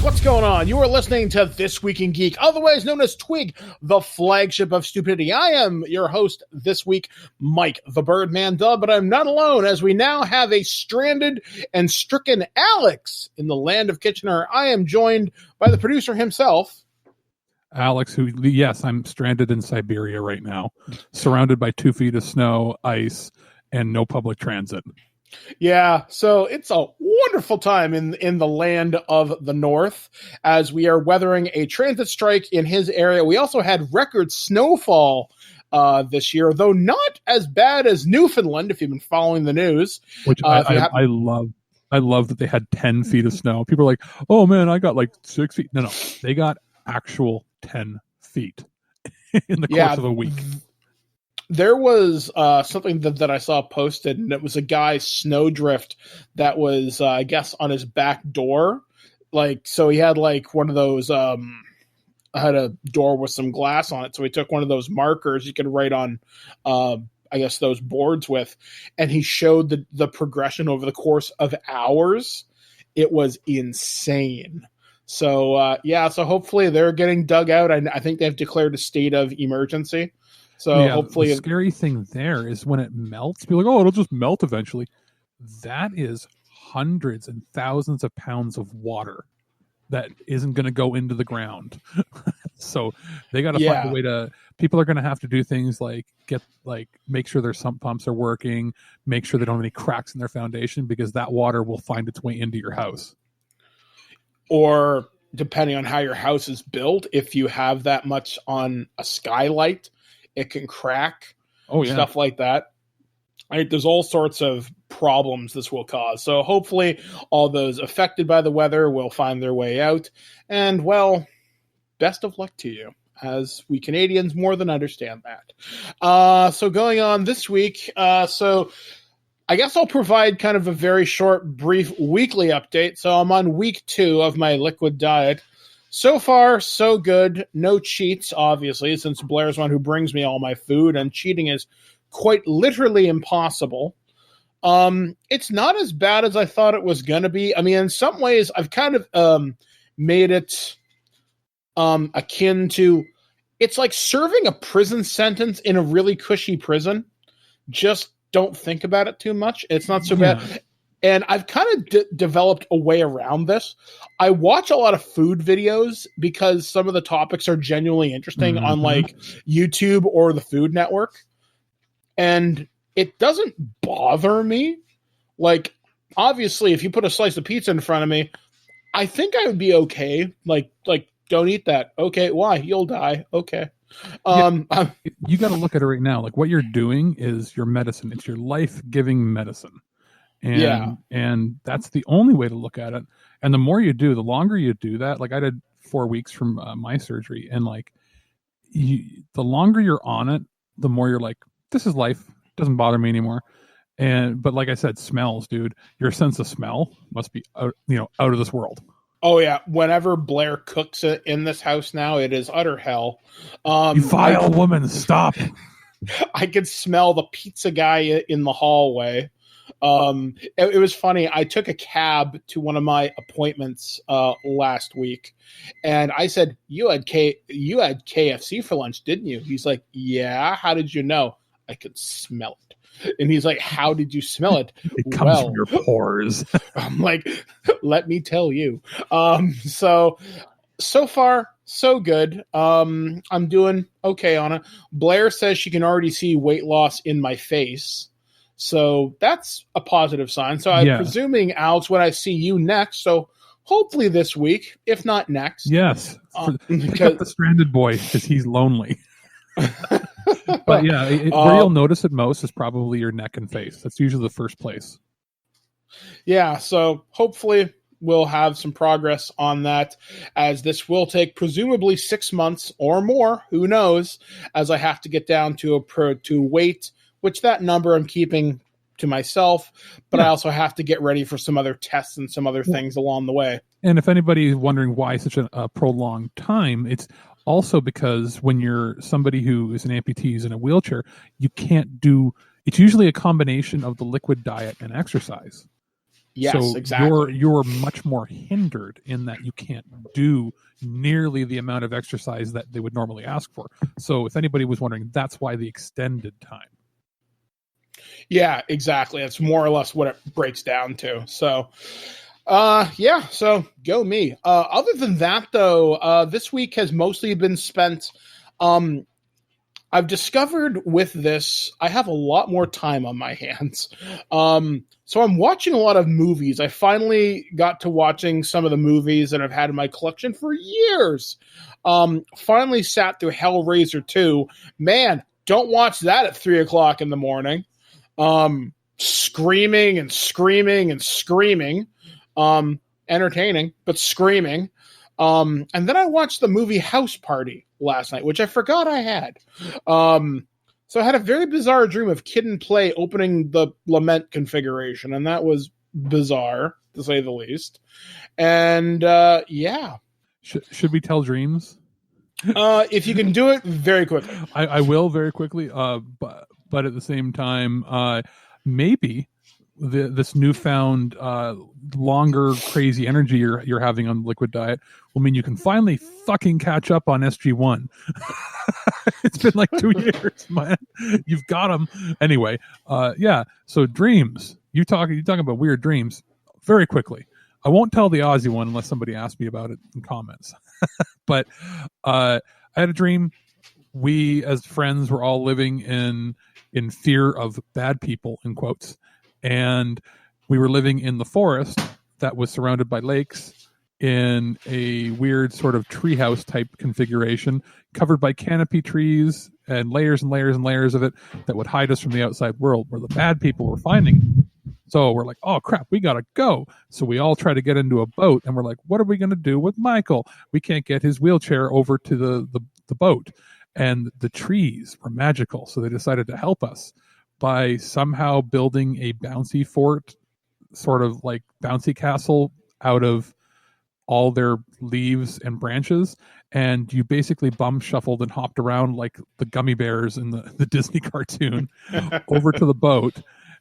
What's going on? You are listening to This Week in Geek, otherwise known as TWIG, the flagship of stupidity. I am your host this week, Mike the Birdman Dub, but I'm not alone, as we now have a stranded and stricken Alex in the land of Kitchener. I am joined by the producer himself, Alex, who, yes, I'm stranded in Siberia right now, surrounded by 2 feet of snow, ice, and no public transit. Yeah, so it's a wonderful time in the land of the North as we are weathering a transit strike in his area. We also had record snowfall this year, though not as bad as Newfoundland, if you've been following the news. Which I love. I love that they had 10 feet of snow. People are like, oh man, I got like 6 feet. No, they got actual 10 feet in the course of a week. There was something that I saw posted, and it was a guy's snowdrift that was, I guess, on his back door. Like, so he had like one of those, had a door with some glass on it. So he took one of those markers you could write on, I guess, those boards with, and he showed the progression over the course of hours. It was insane. So, so hopefully they're getting dug out. I think they've declared a state of emergency. So hopefully, the scary thing there is when it melts, people are like, oh, it'll just melt eventually. That is hundreds and thousands of pounds of water that isn't going to go into the ground. So they got to find a way to. People are going to have to do things like make sure their sump pumps are working, make sure they don't have any cracks in their foundation, because that water will find its way into your house. Or depending on how your house is built, if you have that much on a skylight, it can crack, stuff like that. There's all sorts of problems this will cause. So hopefully all those affected by the weather will find their way out. And, well, best of luck to you, as we Canadians more than understand that. So going on this week, so I guess I'll provide kind of a very short, brief weekly update. So I'm on week 2 of my liquid diet. So far, so good. No cheats, obviously, since Blair's one who brings me all my food, and cheating is quite literally impossible. It's not as bad as I thought it was going to be. I mean, in some ways, I've kind of made it akin to, it's like serving a prison sentence in a really cushy prison. Just don't think about it too much. It's not so bad. And I've kind of developed a way around this. I watch a lot of food videos because some of the topics are genuinely interesting on like YouTube or the Food Network. And it doesn't bother me. Like, obviously, if you put a slice of pizza in front of me, I think I would be okay. Like, don't eat that. Okay, why? You'll die. Okay. You got to look at it right now. Like, what you're doing is your medicine. It's your life-giving medicine. And that's the only way to look at it. And the more you do, the longer you do that. Like, I did 4 weeks from my surgery, and like, the longer you're on it, the more you're like, this is life. It doesn't bother me anymore. But like I said, smells, dude. Your sense of smell must be out of this world. Oh yeah. Whenever Blair cooks it in this house now, it is utter hell. You vile woman, stop. I could smell the pizza guy in the hallway. It was funny. I took a cab to one of my appointments last week, and I said, you had KFC for lunch, didn't you? He's like, yeah. How did you know? I could smell it. And he's like, how did you smell it? It comes from your pores. I'm like, let me tell you. So far, so good. I'm doing okay on it. Blair says she can already see weight loss in my face. So that's a positive sign. So I'm presuming, Alex, when I see you next, so hopefully this week, if not next. Yes. Pick up the stranded boy, because he's lonely. But yeah, where you'll notice it most is probably your neck and face. That's usually the first place. Yeah, so hopefully we'll have some progress on that, as this will take presumably 6 months or more. Who knows? As I have to get down to weight, which that number I'm keeping to myself, but I also have to get ready for some other tests and some other things along the way. And if anybody is wondering why such a prolonged time, it's also because when you're somebody who is an amputee who's in a wheelchair, you can't do, it's usually a combination of the liquid diet and exercise. Yes, so exactly. You're much more hindered in that you can't do nearly the amount of exercise that they would normally ask for. So if anybody was wondering, that's why the extended time. Yeah, exactly. That's more or less what it breaks down to. So, so go me. Other than that, though, this week has mostly been spent. I've discovered with this, I have a lot more time on my hands. So I'm watching a lot of movies. I finally got to watching some of the movies that I've had in my collection for years. Finally sat through Hellraiser 2. Man, don't watch that at 3 o'clock in the morning. Screaming and screaming and screaming. Entertaining, but screaming. And then I watched the movie House Party last night, which I forgot I had. So I had a very bizarre dream of Kid and Play opening the Lament configuration, and that was bizarre, to say the least. And, yeah. Should we tell dreams? If you can do it very quickly. I will very quickly, but at the same time, maybe this newfound longer crazy energy you're having on the liquid diet will mean you can finally fucking catch up on SG1. It's been like 2 years, man. You've got them anyway. Yeah. So dreams. You talking about weird dreams. Very quickly. I won't tell the Aussie one unless somebody asks me about it in comments. But I had a dream. We as friends were all living in fear of bad people, in quotes. And we were living in the forest that was surrounded by lakes in a weird sort of treehouse type configuration, covered by canopy trees and layers and layers and layers of it that would hide us from the outside world where the bad people were finding. So we're like, oh crap, we gotta go. So we all try to get into a boat, and we're like, what are we gonna do with Michael? We can't get his wheelchair over to the boat. And the trees were magical, so they decided to help us by somehow building a bouncy fort, sort of like bouncy castle, out of all their leaves and branches. And you basically bum shuffled and hopped around like the gummy bears in the Disney cartoon over to the boat.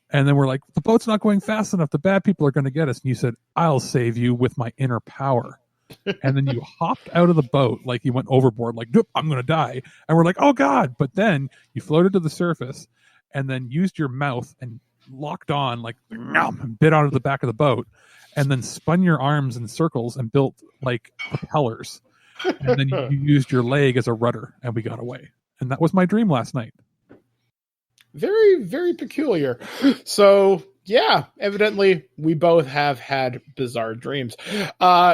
And then we're like, the boat's not going fast enough. The bad people are going to get us. And you said, I'll save you with my inner power. And then you hopped out of the boat like you went overboard, like, nope, I'm going to die. And we're like, oh God. But then you floated to the surface and then used your mouth and locked on, like, and bit out of the back of the boat, and then spun your arms in circles and built like propellers. And then you used your leg as a rudder, and we got away. And that was my dream last night. Very, very peculiar. So, yeah, evidently we both have had bizarre dreams.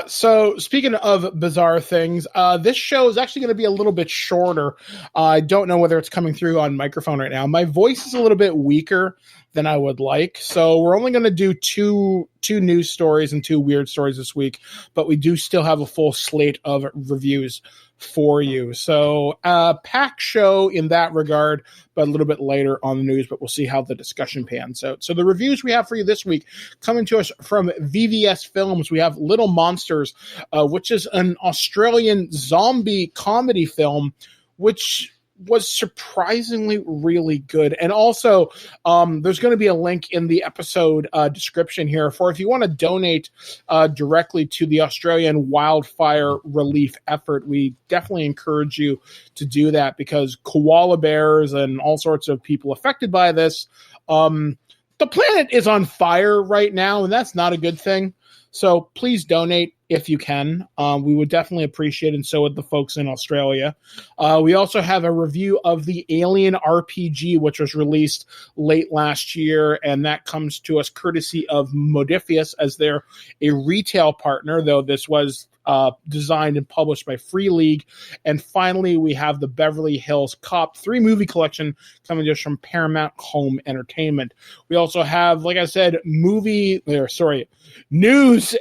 So speaking of bizarre things, this show is actually going to be a little bit shorter. I don't know whether it's coming through on microphone right now. My voice is a little bit weaker than I would like. So we're only going to do two news stories and 2 weird stories this week, but we do still have a full slate of reviews for you. So packed show in that regard, but a little bit later on the news, but we'll see how the discussion pans out. So the reviews we have for you this week coming to us from VVS Films. We have Little Monsters, which is an Australian zombie comedy film, which was surprisingly really good. And also, there's going to be a link in the episode description here for if you want to donate directly to the Australian wildfire relief effort. We definitely encourage you to do that because koala bears and all sorts of people affected by this. The planet is on fire right now, and that's not a good thing. So please donate if you can. We would definitely appreciate it, and so would the folks in Australia. We also have a review of the Alien RPG, which was released late last year, and that comes to us courtesy of Modiphius, as they're a retail partner, though this was designed and published by Free League. And finally, we have the Beverly Hills Cop 3 movie collection coming to us from Paramount Home Entertainment. We also have, like I said, news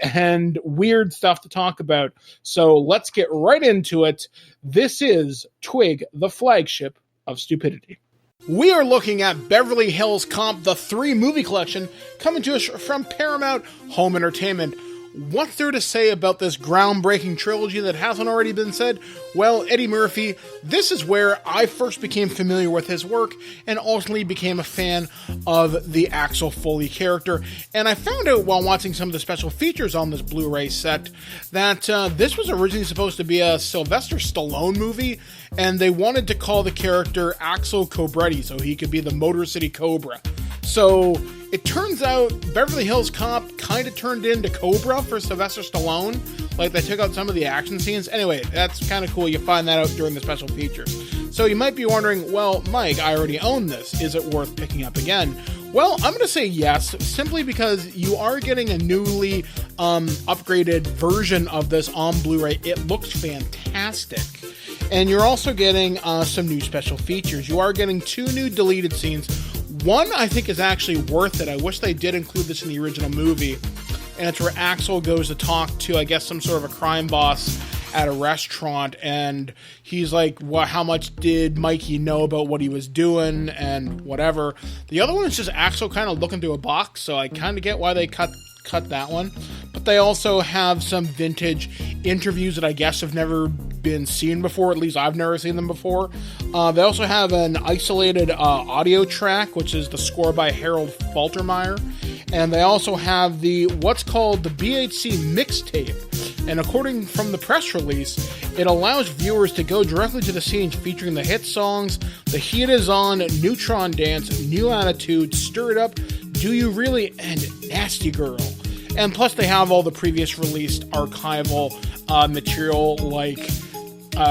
and weird stuff to talk about. So let's get right into it. This is TWIG, the flagship of stupidity. We are looking at Beverly Hills Cop, the 3 movie collection coming to us from Paramount Home Entertainment. What's there to say about this groundbreaking trilogy that hasn't already been said? Well, Eddie Murphy, this is where I first became familiar with his work and ultimately became a fan of the Axel Foley character. And I found out while watching some of the special features on this Blu-ray set that this was originally supposed to be a Sylvester Stallone movie, and they wanted to call the character Axel Cobretti so he could be the Motor City Cobra. So it turns out Beverly Hills Cop kind of turned into Cobra for Sylvester Stallone. Like, they took out some of the action scenes. Anyway, that's kind of cool. You find that out during the special features. So you might be wondering, well, Mike, I already own this. Is it worth picking up again? Well, I'm going to say yes, simply because you are getting a newly upgraded version of this on Blu-ray. It looks fantastic. And you're also getting some new special features. You are getting 2 new deleted scenes. One, I think, is actually worth it. I wish they did include this in the original movie. And it's where Axel goes to talk to, I guess, some sort of a crime boss at a restaurant. And he's like, well, how much did Mikey know about what he was doing and whatever. The other one is just Axel kind of looking through a box. So I kind of get why they cut that one. But they also have some vintage interviews that I guess have never been seen before. At least I've never seen them before. They also have an isolated audio track, which is the score by Harold Faltermeyer. And they also have what's called the BHC mixtape. And according from the press release, it allows viewers to go directly to the scenes featuring the hit songs, The Heat Is On, Neutron Dance, New Attitude, Stir It Up, Do You Really, and Nasty Girl. And plus they have all the previous released archival material, like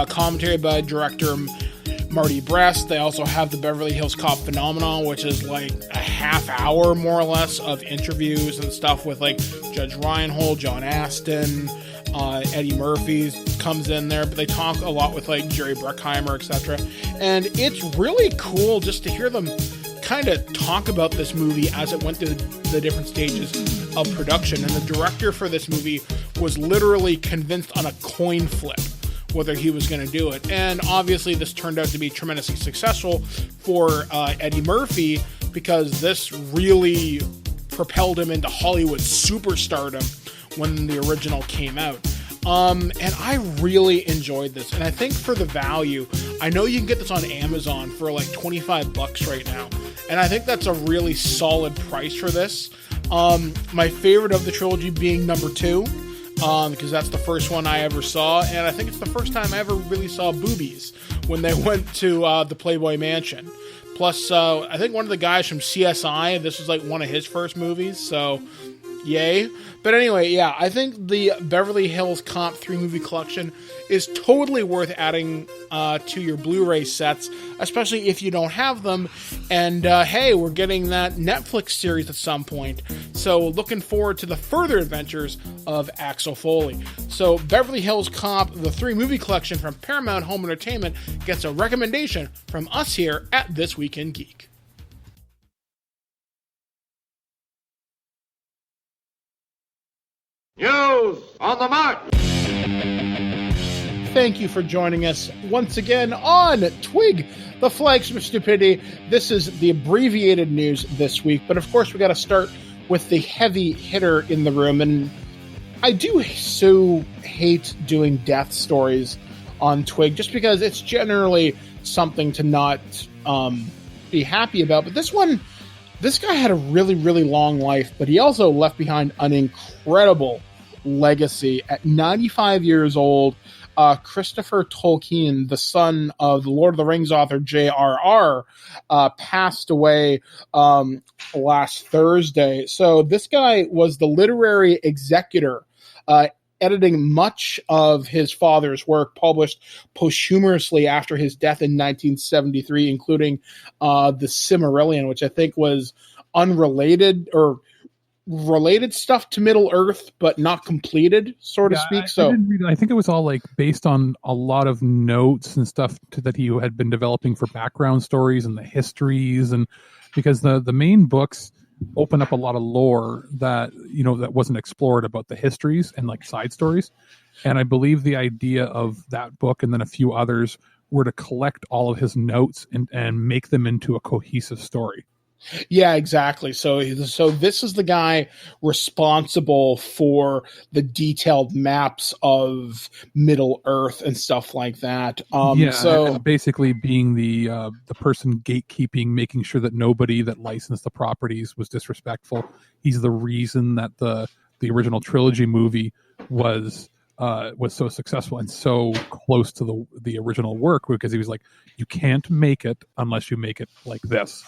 commentary by director Marty Brest. They also have the Beverly Hills Cop Phenomenon, which is like a half hour more or less of interviews and stuff with like Judge Reinhold, John Astin, Eddie Murphy comes in there, but they talk a lot with like Jerry Bruckheimer, etc. And it's really cool just to hear them kind of talk about this movie as it went through the different stages of production. And the director for this movie was literally convinced on a coin flip whether he was going to do it. And obviously this turned out to be tremendously successful for Eddie Murphy, because this really propelled him into Hollywood superstardom when the original came out. And I really enjoyed this. And I think for the value, I know you can get this on Amazon for like $25 right now. And I think that's a really solid price for this. My favorite of the trilogy being number 2. Because that's the first one I ever saw, and I think it's the first time I ever really saw boobies when they went to the Playboy Mansion. Plus, I think one of the guys from CSI, this was like one of his first movies, so yay. But anyway, yeah, I think the Beverly Hills Cop 3 movie collection is totally worth adding to your Blu-ray sets, especially if you don't have them. And hey, we're getting that Netflix series at some point, so looking forward to the further adventures of Axel Foley. So Beverly Hills Cop, the 3 movie collection from Paramount Home Entertainment, gets a recommendation from us here at This Week in Geek. News on the march! Thank you for joining us once again on TWIG, the flagship of stupidity. This is the abbreviated news this week, but of course we got to start with the heavy hitter in the room. And I do so hate doing death stories on TWIG, just because it's generally something to not be happy about. But this guy had a really, really long life, but he also left behind an incredible legacy. At 95 years old, Christopher Tolkien, the son of the Lord of the Rings author J.R.R., passed away last Thursday. So this guy was the literary executor, editing much of his father's work, published posthumously after his death in 1973, including the Silmarillion, which I think was unrelated or related stuff to Middle Earth, but not completed, so to speak. I think it was all like based on a lot of notes and stuff that he had been developing for background stories and the histories, and because the main books open up a lot of lore that that wasn't explored about the histories and like side stories. And I believe the idea of that book and then a few others were to collect all of his notes and make them into a cohesive story. Yeah, exactly. So this is the guy responsible for the detailed maps of Middle Earth and stuff like that. And basically being the person gatekeeping, making sure that nobody that licensed the properties was disrespectful. He's the reason that the original trilogy movie was so successful and so close to the original work, because he was like, you can't make it unless you make it like this.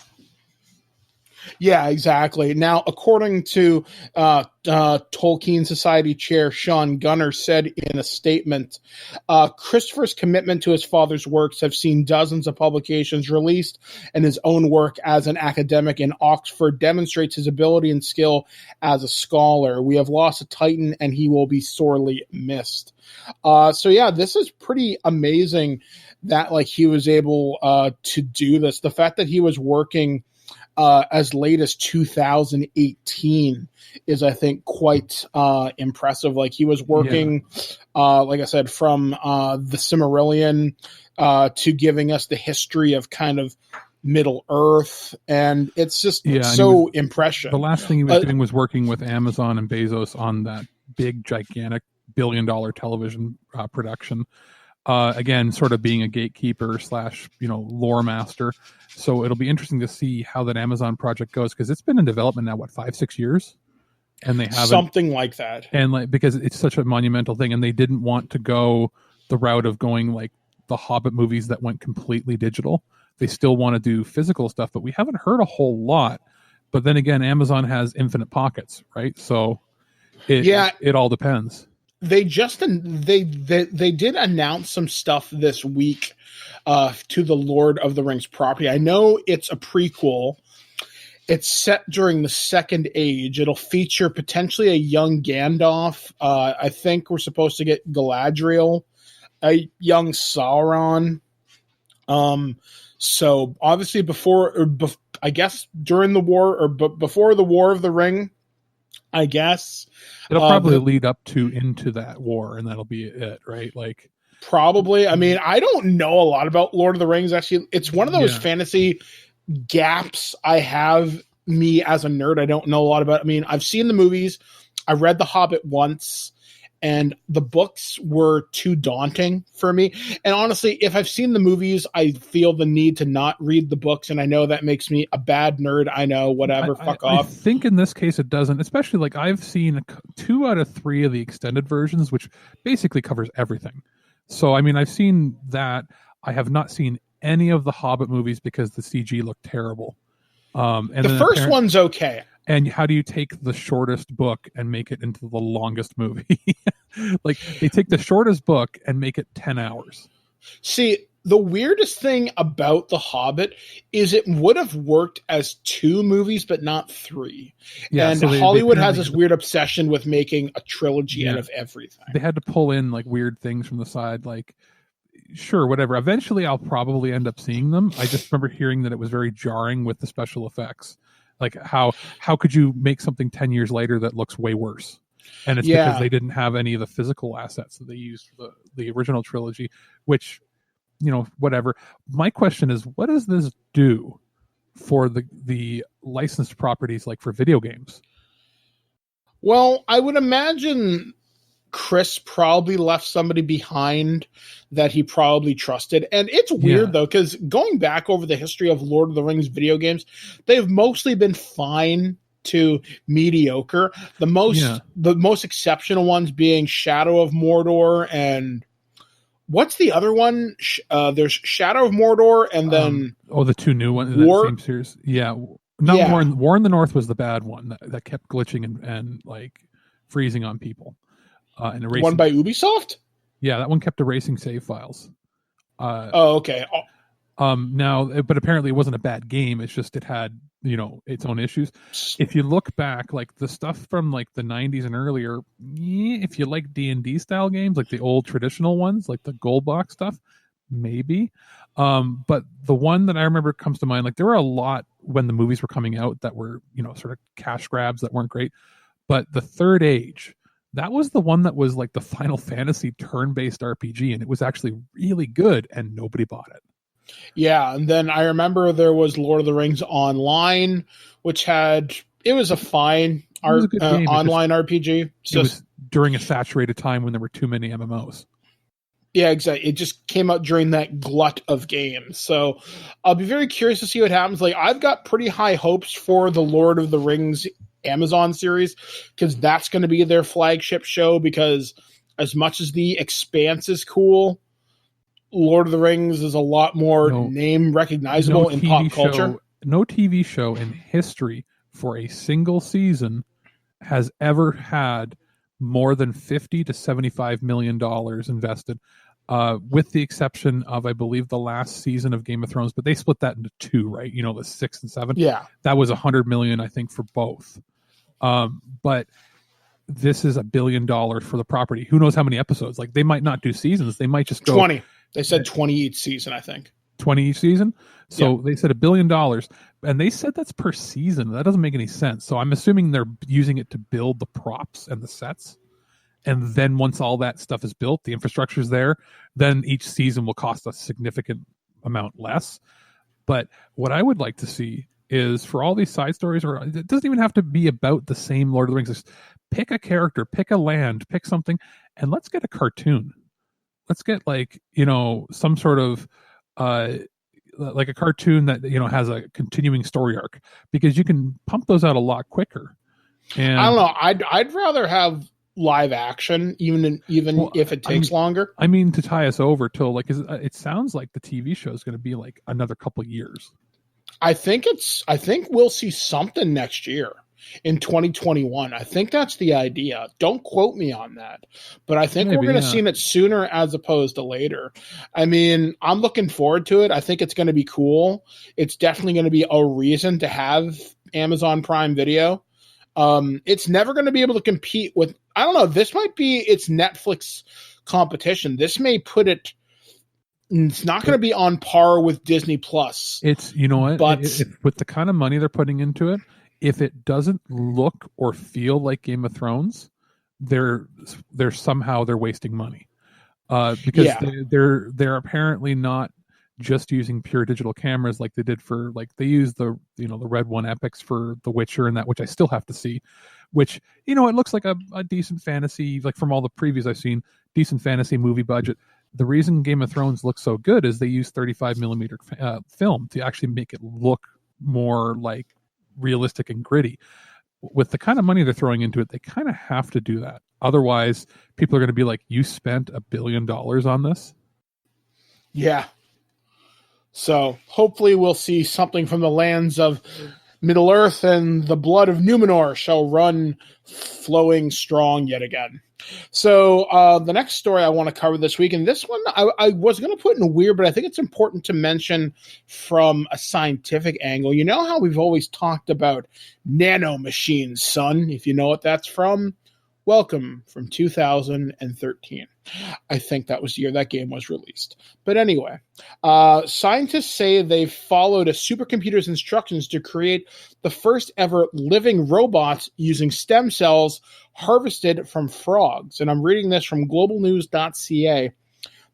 Yeah, exactly. Now, according to Tolkien Society Chair Sean Gunner said in a statement, Christopher's commitment to his father's works have seen dozens of publications released, and his own work as an academic in Oxford demonstrates his ability and skill as a scholar. We have lost a titan, and he will be sorely missed. This is pretty amazing that he was able to do this. The fact that he was working as late as 2018 is, I think, quite impressive. He was working, like I said, from the Silmarillion to giving us the history of kind of Middle Earth, and it's just so impressive. The last thing he was doing was working with Amazon and Bezos on that big, gigantic billion-dollar television production. Again, sort of being a gatekeeper / lore master. So it'll be interesting to see how that Amazon project goes, because it's been in development now, 5-6 years, and they have something like that. And because it's such a monumental thing, and they didn't want to go the route of going like the Hobbit movies that went completely digital. They still want to do physical stuff, but we haven't heard a whole lot. But then again, Amazon has infinite pockets, right? So it all depends. They did announce some stuff this week to the Lord of the Rings property. I know it's a prequel. It's set during the Second Age. It'll feature potentially a young Gandalf. I think we're supposed to get Galadriel, a young Sauron. So obviously I guess during the war or before the War of the Ring, I guess. It'll probably lead up into that war, and that'll be it, right? Probably. I mean, I don't know a lot about Lord of the Rings. Actually, it's one of those fantasy gaps I have. Me as a nerd, I don't know a lot about. I mean, I've seen the movies. I read The Hobbit once, and the books were too daunting for me. And honestly, if I've seen the movies, I feel the need to not read the books, and I know that makes me a bad nerd. I know, whatever, fuck off. I think in this case it doesn't, especially I've seen 2 out of 3 of the extended versions, which basically covers everything. So, I mean, I've seen that. I have not seen any of the Hobbit movies because the CG looked terrible. And the first one's okay. And how do you take the shortest book and make it into the longest movie? They take the shortest book and make it 10 hours. See, the weirdest thing about The Hobbit is it would have worked as 2 movies, but not 3. Yeah, and so Hollywood has this weird obsession with making a trilogy out of everything. They had to pull in weird things from the side, sure, whatever. Eventually, I'll probably end up seeing them. I just remember hearing that it was very jarring with the special effects. How could you make something 10 years later that looks way worse? And it's because they didn't have any of the physical assets that they used for the original trilogy, which, whatever. My question is, what does this do for the licensed properties for video games? Well, I would imagine Chris probably left somebody behind that he probably trusted. And it's weird though, because going back over the history of Lord of the Rings video games, they've mostly been fine to mediocre. The most exceptional ones being Shadow of Mordor and what's the other one? There's Shadow of Mordor and then the 2 new ones in that same series. Yeah. War in the North was the bad one that kept glitching and freezing on people. And erasing. One by Ubisoft? Yeah, that one kept erasing save files. Okay. But apparently it wasn't a bad game. It's just it had, its own issues. If you look back, the stuff from the 90s and earlier, if you like D&D style games, the old traditional ones, the gold box stuff, maybe. But the one that I remember comes to mind, there were a lot when the movies were coming out that were, sort of cash grabs that weren't great. But the Third Age, that was the one that was the Final Fantasy turn-based RPG, and it was actually really good, and nobody bought it. Yeah, and then I remember there was Lord of the Rings Online, which it was a fine online RPG. It was during a saturated time when there were too many MMOs. Yeah, exactly. It just came out during that glut of games. So I'll be very curious to see what happens. Like, I've got pretty high hopes for the Lord of the Rings Amazon series, because that's going to be their flagship show, because as much as The Expanse is cool, Lord of the Rings is a lot more name recognizable in pop culture. No TV show in history for a single season has ever had more than $50 to $75 million invested, with the exception of, I believe, the last season of Game of Thrones, but they split that into two, right? You know, the 6 and 7. Yeah. That was $100 million, I think, for both. But this is $1 billion for the property. Who knows how many episodes? Like, they might not do seasons. They might just go 20. They said 20 each season, I think. 20 each season? So They said $1 billion, and they said that's per season. That doesn't make any sense. So I'm assuming they're using it to build the props and the sets. And then once all that stuff is built, the infrastructure is there, then each season will cost a significant amount less. But what I would like to see is, for all these side stories, or it doesn't even have to be about the same Lord of the Rings, just pick a character, pick a land, pick something, and let's get a cartoon. Let's get, like, you know, some sort of like a cartoon that, you know, has a continuing story arc, because you can pump those out a lot quicker. And I don't know. I'd rather have live action, even if it takes longer. I mean, to tie us over till, like, it sounds like the TV show is going to be like another couple of years. I think we'll see something next year in 2021. I think that's the idea. Don't quote me on that, but I think we're going to see it sooner as opposed to later. I mean, I'm looking forward to it. I think it's going to be cool. It's definitely going to be a reason to have Amazon Prime Video. It's never going to be able to compete with, I don't know, this might be its Netflix competition. This may put it, it's not going to be on par with Disney Plus. It's, you know what, but with the kind of money they're putting into it, if it doesn't look or feel like Game of Thrones, they're wasting money, because they're apparently not just using pure digital cameras like they did for, like, they use the, you know, the Red One Epics for The Witcher and that, which I still have to see, which, you know, it looks like a decent fantasy, like from all the previews I've seen, decent fantasy movie budget. The reason Game of Thrones looks so good is they use 35 millimeter film to actually make it look more like realistic and gritty. With the kind of money they're throwing into it, they kind of have to do that. Otherwise, people are going to be like, you spent $1 billion on this? Yeah. So hopefully we'll see something from the lands of Middle Earth, and the blood of Numenor shall run flowing strong yet again. So the next story I want to cover this week, and this one I was going to put in weird, but I think it's important to mention from a scientific angle. You know how we've always talked about nano machines, son? If you know what that's from, welcome from 2013. I think that was the year that game was released. But anyway, scientists say they've followed a supercomputer's instructions to create the first ever living robots using stem cells harvested from frogs. And I'm reading this from globalnews.ca.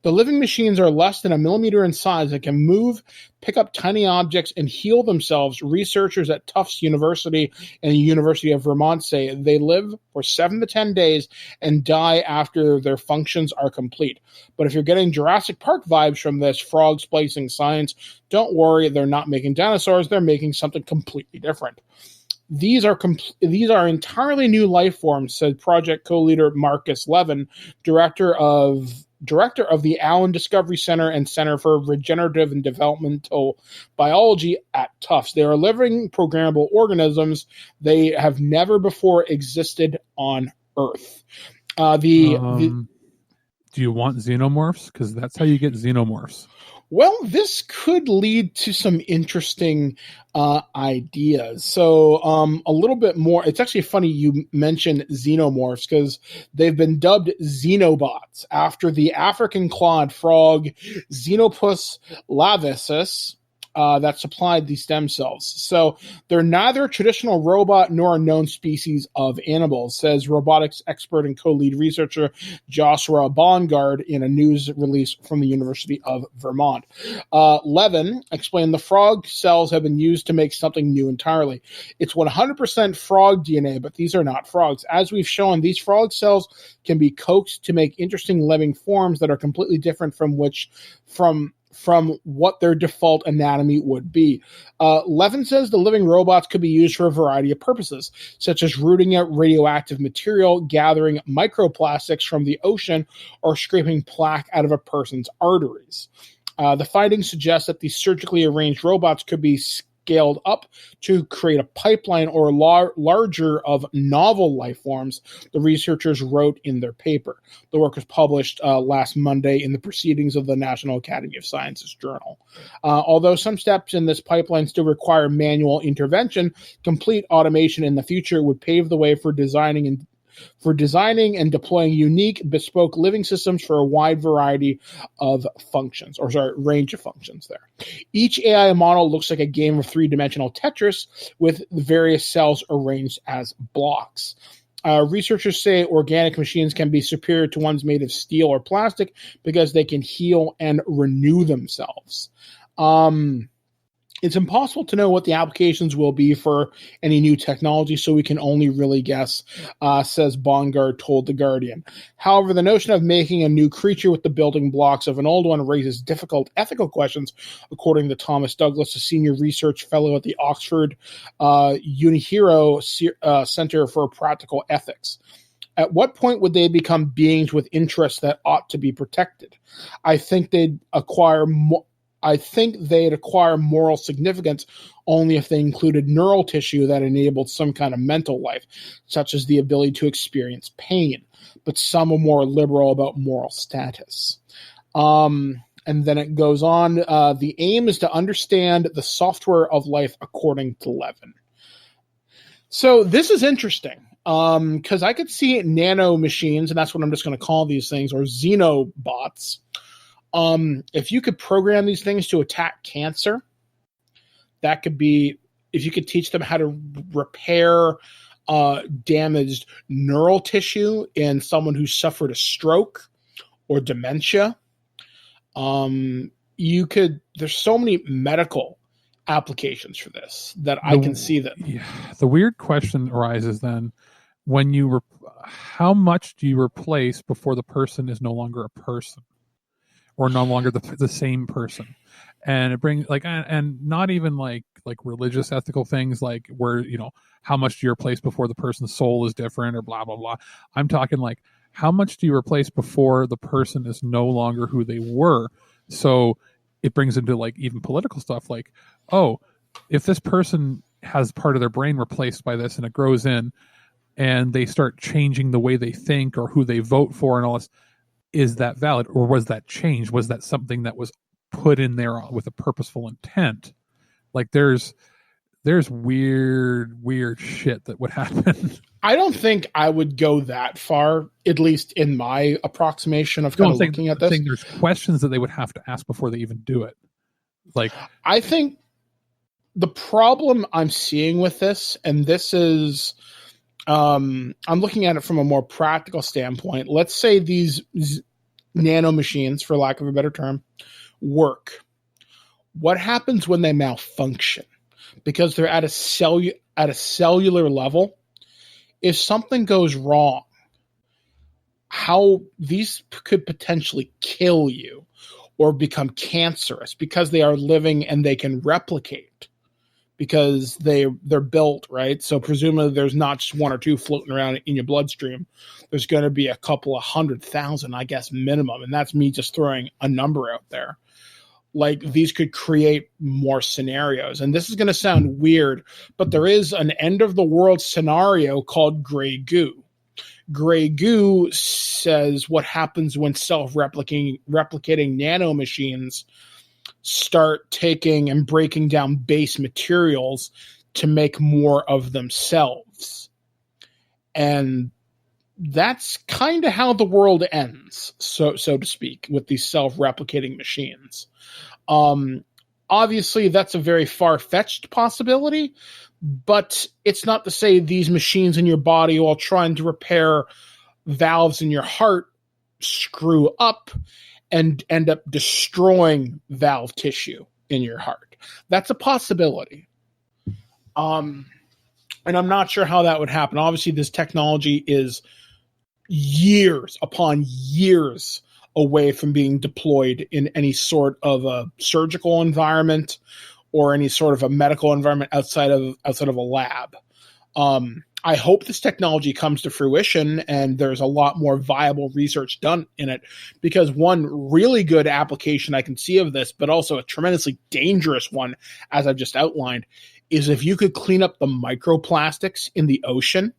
The living machines are less than 1 millimeter in size and can move, pick up tiny objects, and heal themselves. Researchers at Tufts University and the University of Vermont say they live for 7 to 10 days and die after their functions are complete. But if you're getting Jurassic Park vibes from this frog splicing science, don't worry, they're not making dinosaurs, they're making something completely different. These are entirely new life forms, said project co-leader Marcus Levin, director of the Allen Discovery Center and Center for Regenerative and Developmental Biology at Tufts. They are living programmable organisms. They have never before existed on Earth. Do you want xenomorphs? Because that's how you get xenomorphs. Well, this could lead to some interesting ideas. So a little bit more. It's actually funny you mentioned xenomorphs, because they've been dubbed xenobots after the African clawed frog Xenopus laevius. that supplied these stem cells. So they're neither a traditional robot nor a known species of animals, says robotics expert and co-lead researcher Joshua Bongard in a news release from the University of Vermont. Levin explained the frog cells have been used to make something new entirely. It's 100% frog DNA, but these are not frogs. As we've shown, these frog cells can be coaxed to make interesting living forms that are completely different from what their default anatomy would be. Levin says the living robots could be used for a variety of purposes, such as rooting out radioactive material, gathering microplastics from the ocean, or scraping plaque out of a person's arteries. The findings suggest that these surgically arranged robots could be scaled up to create a pipeline or larger of novel life forms, the researchers wrote in their paper. The work was published last Monday in the Proceedings of the National Academy of Sciences Journal. Although some steps in this pipeline still require manual intervention, complete automation in the future would pave the way for designing and deploying unique, bespoke living systems for a wide variety of range of functions there. Each AI model looks like a game of three-dimensional Tetris with various cells arranged as blocks. Researchers say organic machines can be superior to ones made of steel or plastic because they can heal and renew themselves. It's impossible to know what the applications will be for any new technology, so we can only really guess, says Bongard told The Guardian. However, the notion of making a new creature with the building blocks of an old one raises difficult ethical questions, according to Thomas Douglas, a senior research fellow at the Oxford Unihiro Center for Practical Ethics. At what point would they become beings with interests that ought to be protected? I think they'd acquire moral significance only if they included neural tissue that enabled some kind of mental life, such as the ability to experience pain, but some are more liberal about moral status. And then it goes on, the aim is to understand the software of life according to Levin. So this is interesting, because I could see nano machines, and that's what I'm just going to call these things, or xenobots. If you could program these things to attack cancer, that could be, if you could teach them how to repair damaged neural tissue in someone who suffered a stroke or dementia, there's so many medical applications for this that I can see that. Yeah, the weird question arises then when how much do you replace before the person is no longer a person? Or no longer the same person, and it brings and not even like religious ethical things like where how much do you replace before the person's soul is different or blah blah blah. I'm talking like how much do you replace before the person is no longer who they were. So it brings into like even political stuff like, oh, if this person has part of their brain replaced by this and it grows in, and they start changing the way they think or who they vote for and all this. Is that valid, or was that changed? Was that something that was put in there with a purposeful intent? Like there's weird shit that would happen. I don't think I would go that far, at least in my approximation of kind of looking at this. I think there's questions that they would have to ask before they even do it. Like I think the problem I'm seeing with this, and this is I'm looking at it from a more practical standpoint. Let's say these nano machines, for lack of a better term, work. What happens when they malfunction? Because they're at a cellular level. If something goes wrong, how these could potentially kill you or become cancerous because they are living and they can replicate. Because they're built, right? So presumably there's not just one or two floating around in your bloodstream. There's going to be a couple of 100,000, I guess, minimum. And that's me just throwing a number out there. Like these could create more scenarios. And this is going to sound weird, but there is an end of the world scenario called gray goo. Gray goo says what happens when self-replicating nanomachines start taking and breaking down base materials to make more of themselves. And that's kind of how the world ends, so to speak, with these self-replicating machines. obviously that's a very far-fetched possibility, but it's not to say these machines in your body while trying to repair valves in your heart screw up and end up destroying valve tissue in your heart. That's a possibility. And I'm not sure how that would happen. Obviously, this technology is years upon years away from being deployed in any sort of a surgical environment or any sort of a medical environment outside of a lab. I hope this technology comes to fruition and there's a lot more viable research done in it, because one really good application I can see of this, but also a tremendously dangerous one, as I've just outlined, is if you could clean up the microplastics in the ocean.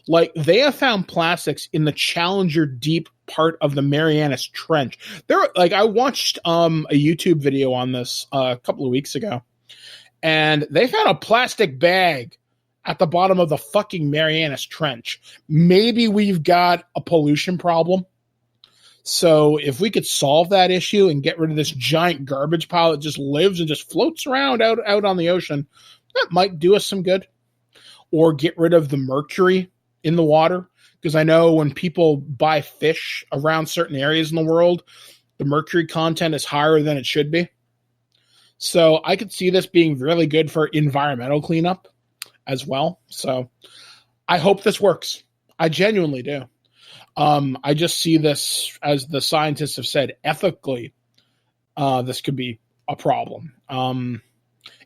Like, they have found plastics in the Challenger Deep part of the Marianas Trench. I watched a YouTube video on this a couple of weeks ago, and they found a plastic bag at the bottom of the fucking Marianas Trench. Maybe we've got a pollution problem. So if we could solve that issue and get rid of this giant garbage pile that just lives and just floats around out on the ocean, that might do us some good. Or get rid of the mercury in the water. Because I know when people buy fish around certain areas in the world, the mercury content is higher than it should be. So I could see this being really good for environmental cleanup as well. So I hope this works. I genuinely do. I just see this, as the scientists have said, ethically, this could be a problem.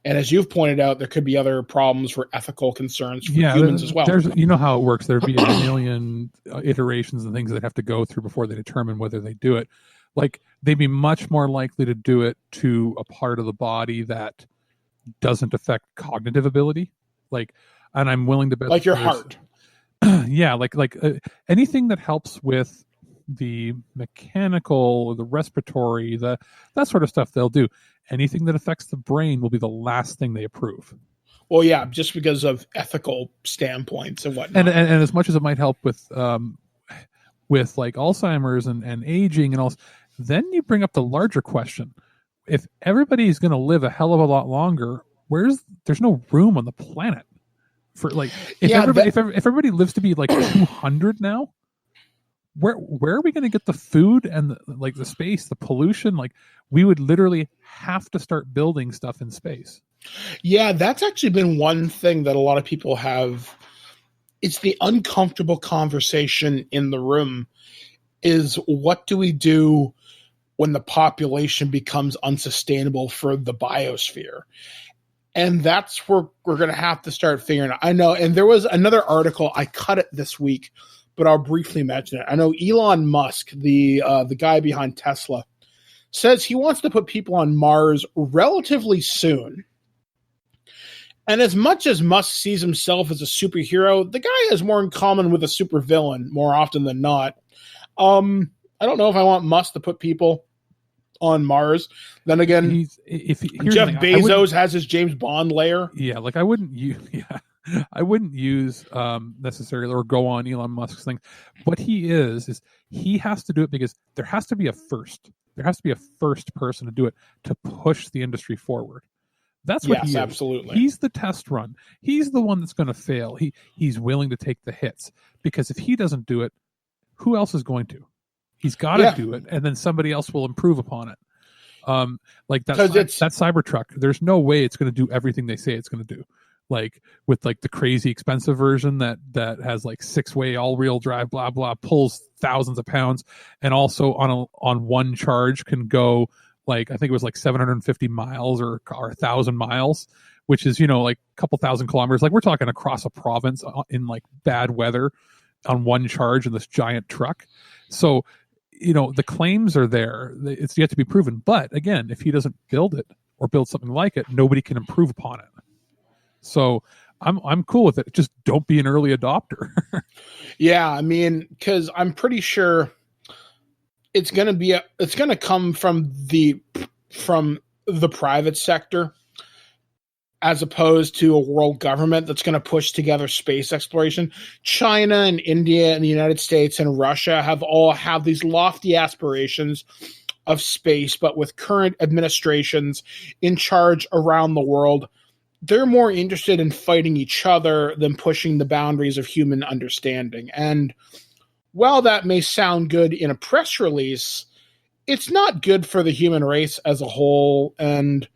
And as you've pointed out, there could be other problems for ethical concerns for humans as well. You know how it works. There'd be a million iterations and things that have to go through before they determine whether they do it. Like, they'd be much more likely to do it to a part of the body that doesn't affect cognitive ability. Like, and I'm willing to bet, like your heart. Yeah, like anything that helps with the mechanical, the respiratory, that sort of stuff they'll do. Anything that affects the brain will be the last thing they approve. Well, yeah, just because of ethical standpoints and whatnot. And as much as it might help with like Alzheimer's and aging and all, then you bring up the larger question. If everybody's going to live a hell of a lot longer, there's no room on the planet for, like, if everybody lives to be like 200 now, where are we going to get the food and the space, the pollution? Like, we would literally have to start building stuff in space. Yeah, that's actually been one thing that a lot of people have. It's the uncomfortable conversation in the room is, what do we do when the population becomes unsustainable for the biosphere? And that's where we're going to have to start figuring out. I know, and there was another article, I cut it this week, but I'll briefly mention it. I know Elon Musk, the guy behind Tesla, says he wants to put people on Mars relatively soon. And as much as Musk sees himself as a superhero, the guy has more in common with a supervillain more often than not. I don't know if I want Musk to put people on Mars. Then again, Jeff Bezos has his James Bond lair. Yeah, like I wouldn't use necessarily or go on Elon Musk's thing. What he is he has to do it because there has to be a first. There has to be a first person to do it, to push the industry forward. That's what he is. Absolutely. He's the test run. He's the one that's going to fail. He's willing to take the hits, because if he doesn't do it, who else is going to? He's got to do it, and then somebody else will improve upon it. Like that Cybertruck, there's no way it's going to do everything they say it's going to do. Like with like the crazy expensive version that has like 6-way all-wheel drive, blah blah, pulls thousands of pounds, and also on one charge can go, like, I think it was like 750 miles or 1,000 miles, which is, like a couple thousand kilometers. Like, we're talking across a province in like bad weather on one charge in this giant truck. So, the claims are there. It's yet to be proven. But again, if he doesn't build it or build something like it, nobody can improve upon it. So I'm cool with it. Just don't be an early adopter. Yeah, I mean, because I'm pretty sure it's going to come from the private sector, as opposed to a world government that's going to push together space exploration. China and India and the United States and Russia all have these lofty aspirations of space, but with current administrations in charge around the world, they're more interested in fighting each other than pushing the boundaries of human understanding. And while that may sound good in a press release, it's not good for the human race as a whole. And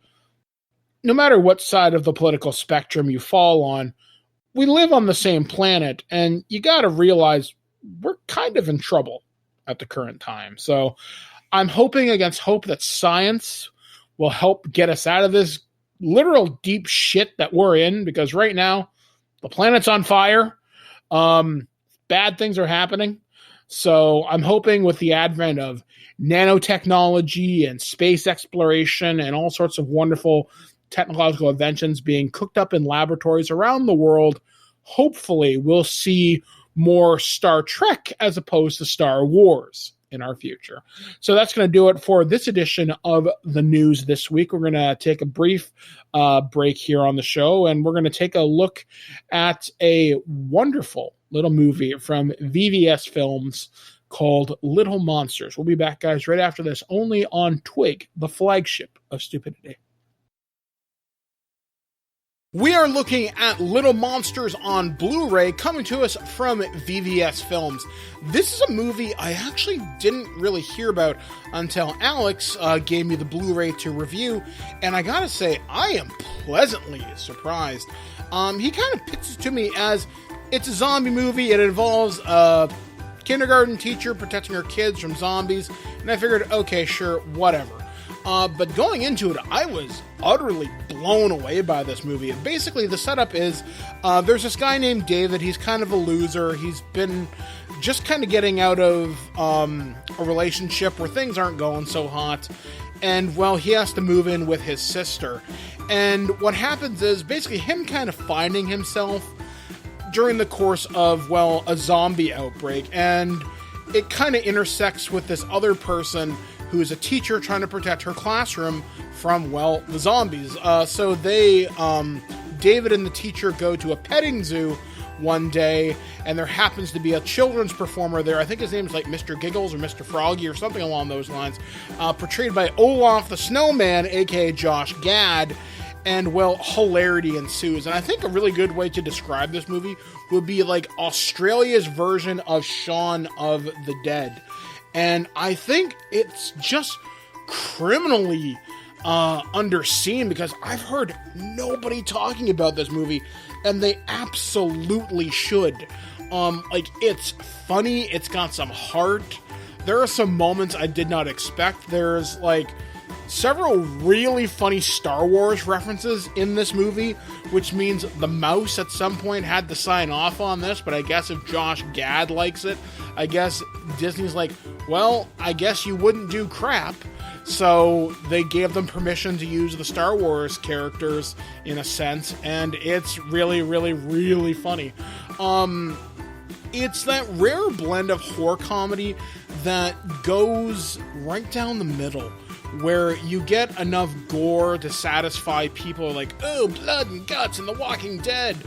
no matter what side of the political spectrum you fall on, we live on the same planet, and you got to realize we're kind of in trouble at the current time. So I'm hoping against hope that science will help get us out of this literal deep shit that we're in, because right now the planet's on fire. Bad things are happening. So I'm hoping with the advent of nanotechnology and space exploration and all sorts of wonderful technological inventions being cooked up in laboratories around the world, hopefully we'll see more Star Trek as opposed to Star Wars in our future. So that's going to do it for this edition of the news this week. We're going to take a brief break here on the show, and we're going to take a look at a wonderful little movie from VVS Films called Little Monsters. We'll be back, guys, right after this, only on TWIG, the flagship of stupidity. We are looking at Little Monsters on Blu-ray, coming to us from VVS Films. This is a movie I actually didn't really hear about until Alex gave me the Blu-ray to review, and I gotta say, I am pleasantly surprised. He kind of pitches it to me as, it's a zombie movie, it involves a kindergarten teacher protecting her kids from zombies, and I figured, okay, sure, whatever. But going into it, I was utterly blown away by this movie. And basically, the setup is, there's this guy named David. He's kind of a loser. He's been just kind of getting out of a relationship where things aren't going so hot. And, well, he has to move in with his sister. And what happens is, basically, him kind of finding himself during the course of, well, a zombie outbreak. And it kind of intersects with this other person who is a teacher trying to protect her classroom from, well, the zombies. So they, David and the teacher go to a petting zoo one day, and there happens to be a children's performer there. I think his name's like Mr. Giggles or Mr. Froggy or something along those lines, portrayed by Olaf the Snowman, aka Josh Gad. And, well, hilarity ensues. And I think a really good way to describe this movie would be like Australia's version of Shaun of the Dead. And I think it's just criminally underseen, because I've heard nobody talking about this movie, and they absolutely should. It's funny, it's got some heart. There are some moments I did not expect. There's, several really funny Star Wars references in this movie, which means the mouse at some point had to sign off on this, but I guess if Josh Gad likes it, I guess Disney's like, well, I guess you wouldn't do crap. So they gave them permission to use the Star Wars characters in a sense, and it's really, really, really funny. It's that rare blend of horror comedy that goes right down the middle, where you get enough gore to satisfy people like, oh, blood and guts and The Walking Dead,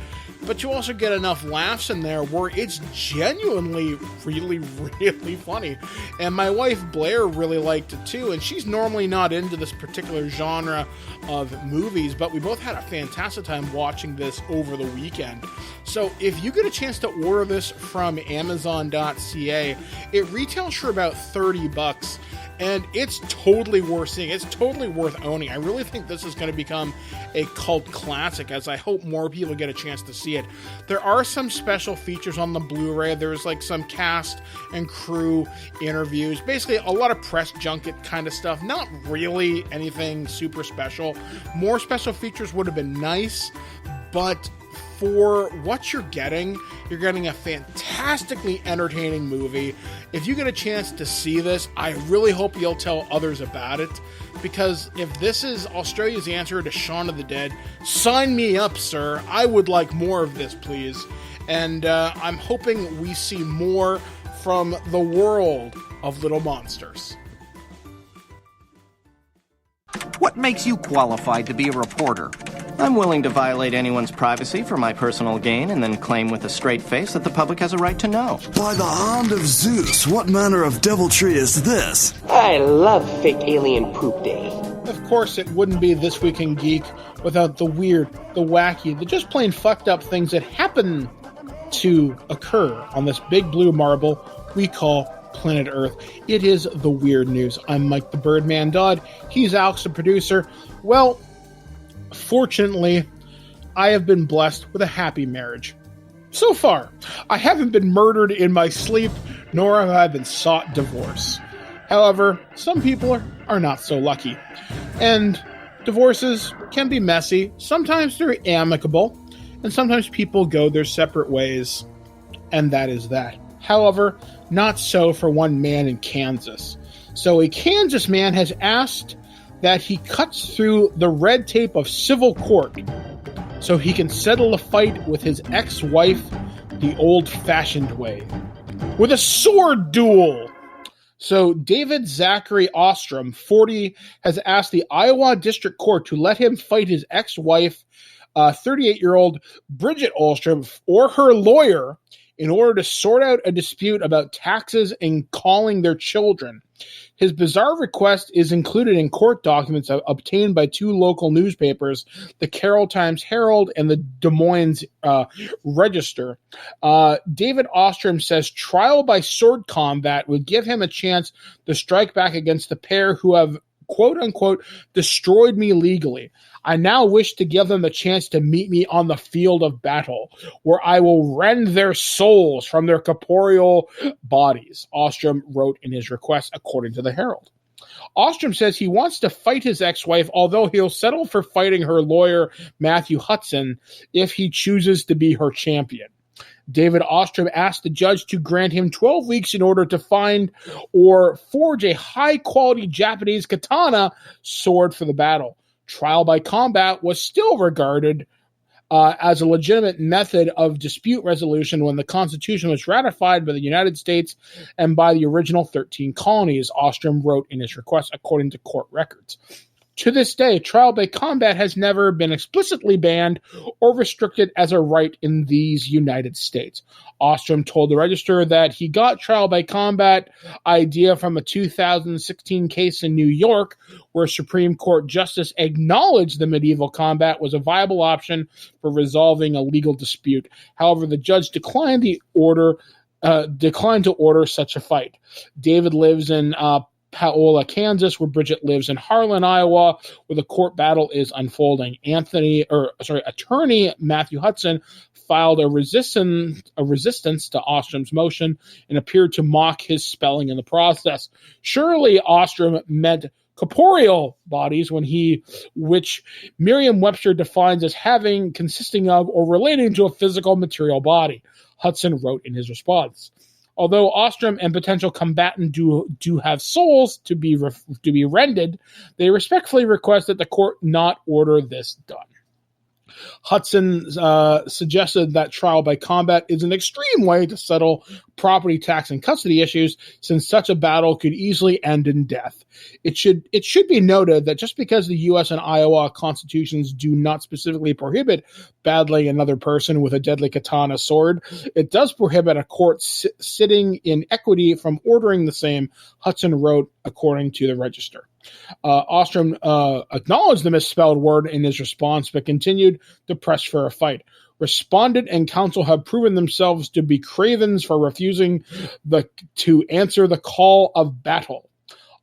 but you also get enough laughs in there where it's genuinely really, really funny. And my wife Blair really liked it too, and she's normally not into this particular genre of movies, but we both had a fantastic time watching this over the weekend. So if you get a chance to order this from Amazon.ca, it retails for about $30. And it's totally worth seeing. It's totally worth owning. I really think this is going to become a cult classic, as I hope more people get a chance to see it. There are some special features on the Blu-ray. There's some cast and crew interviews. Basically, a lot of press junket kind of stuff. Not really anything super special. More special features would have been nice, but for what you're getting a fantastically entertaining movie. If you get a chance to see this, I really hope you'll tell others about it, because if this is Australia's answer to Shaun of the Dead, sign me up, sir. I would like more of this, please. And I'm hoping we see more from the world of Little Monsters. What makes you qualified to be a reporter? I'm willing to violate anyone's privacy for my personal gain and then claim with a straight face that the public has a right to know. By the hand of Zeus, what manner of deviltry is this? I love fake alien poop day. Of course, it wouldn't be This Week in Geek without the weird, the wacky, the just plain fucked up things that happen to occur on this big blue marble we call planet Earth. It is the weird news. I'm Mike the Birdman Dodd. He's Alex the producer. Well, fortunately, I have been blessed with a happy marriage. So far, I haven't been murdered in my sleep, nor have I been sought divorce. However, some people are not so lucky. And divorces can be messy. Sometimes they're amicable. And sometimes people go their separate ways. And that is that. However, not so for one man in Kansas. So a Kansas man has asked that he cuts through the red tape of civil court so he can settle a fight with his ex-wife the old-fashioned way. With a sword duel! So David Zachary Ostrom, 40, has asked the Iowa District Court to let him fight his ex-wife, 38-year-old Bridget Ostrom, or her lawyer, in order to sort out a dispute about taxes and calling their children. His bizarre request is included in court documents obtained by two local newspapers, the Carroll Times-Herald and the Des Moines Register. David Ostrom says trial by sword combat would give him a chance to strike back against the pair who have, quote-unquote, destroyed me legally. I now wish to give them a chance to meet me on the field of battle, where I will rend their souls from their corporeal bodies, Ostrom wrote in his request, according to the Herald. Ostrom says he wants to fight his ex-wife, although he'll settle for fighting her lawyer, Matthew Hudson, if he chooses to be her champion. David Ostrom asked the judge to grant him 12 weeks in order to find or forge a high-quality Japanese katana sword for the battle. Trial by combat was still regarded as a legitimate method of dispute resolution when the Constitution was ratified by the United States and by the original 13 colonies, Ostrom wrote in his request, according to court records. To this day, trial by combat has never been explicitly banned or restricted as a right in these United States. Ostrom told the Register that he got trial by combat idea from a 2016 case in New York where Supreme Court Justice acknowledged the medieval combat was a viable option for resolving a legal dispute. However, the judge declined to order such a fight. David lives in Paola, Kansas, where Bridget lives in Harlan, Iowa, where the court battle is unfolding. Attorney Matthew Hudson filed a resistance to Ostrom's motion and appeared to mock his spelling in the process. Surely Ostrom meant corporeal bodies which Merriam-Webster defines as having, consisting of, or relating to a physical material body, Hudson wrote in his response. Although Ostrom and potential combatant do have souls to be rendered, they respectfully request that the court not order this done. Hudson suggested that trial by combat is an extreme way to settle property tax and custody issues, since such a battle could easily end in death. It should be noted that just because the U.S. and Iowa constitutions do not specifically prohibit battling another person with a deadly katana sword, it does prohibit a court sitting in equity from ordering the same, Hudson wrote, according to the Register. Ostrom acknowledged the misspelled word in his response, but continued to press for a fight. Respondent and counsel have proven themselves to be cravens for refusing to answer the call of battle.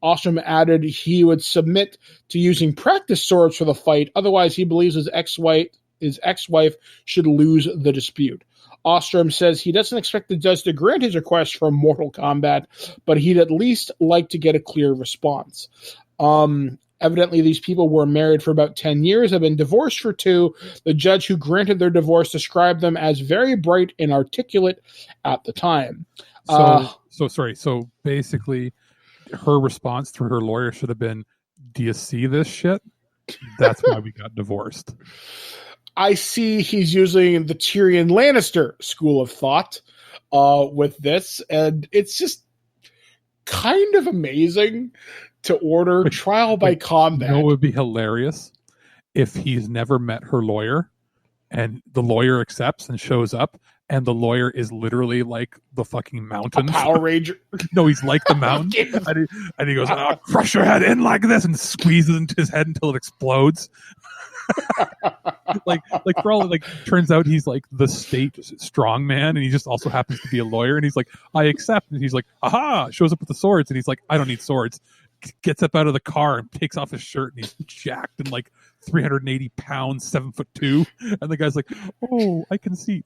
Ostrom added he would submit to using practice swords for the fight, otherwise he believes his ex-wife should lose the dispute. Ostrom says he doesn't expect the judge to grant his request for mortal combat, but he'd at least like to get a clear response. Evidently, these people were married for about 10 years, have been divorced for 2. The judge who granted their divorce described them as very bright and articulate at the time. So basically, her response through her lawyer should have been, "Do you see this shit? That's why we got divorced." I see he's using the Tyrion Lannister school of thought with this, and it's just kind of amazing to order trial by combat. You know what would be hilarious? if he's never met her lawyer and the lawyer accepts and shows up and the lawyer is literally like the fucking mountains. A Power Ranger. No, he's like the mountain. and he goes, "I'll crush your head in like this," and squeezes into his head until it explodes. like for all, like, turns out he's like the state strong man, and he just also happens to be a lawyer, and he's like, "I accept," and he's like, "Aha!" Shows up with the swords, and he's like, "I don't need swords." Gets up out of the car and takes off his shirt, and he's jacked and like 380 pounds, 7'2", and the guy's like, "Oh, I can see."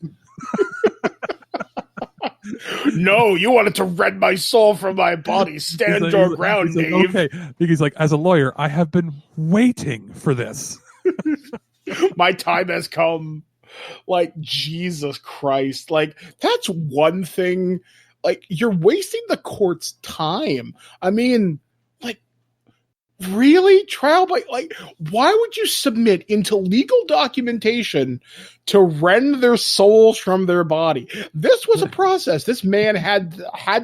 No, you wanted to rend my soul from my body. Stand your ground, Dave. Like, okay, he's like, as a lawyer, I have been waiting for this. My time has come. Like, Jesus Christ. Like, that's one thing. Like, you're wasting the court's time. I mean, like, really? Trial by, like, why would you submit into legal documentation to rend their souls from their body? This was a process this man had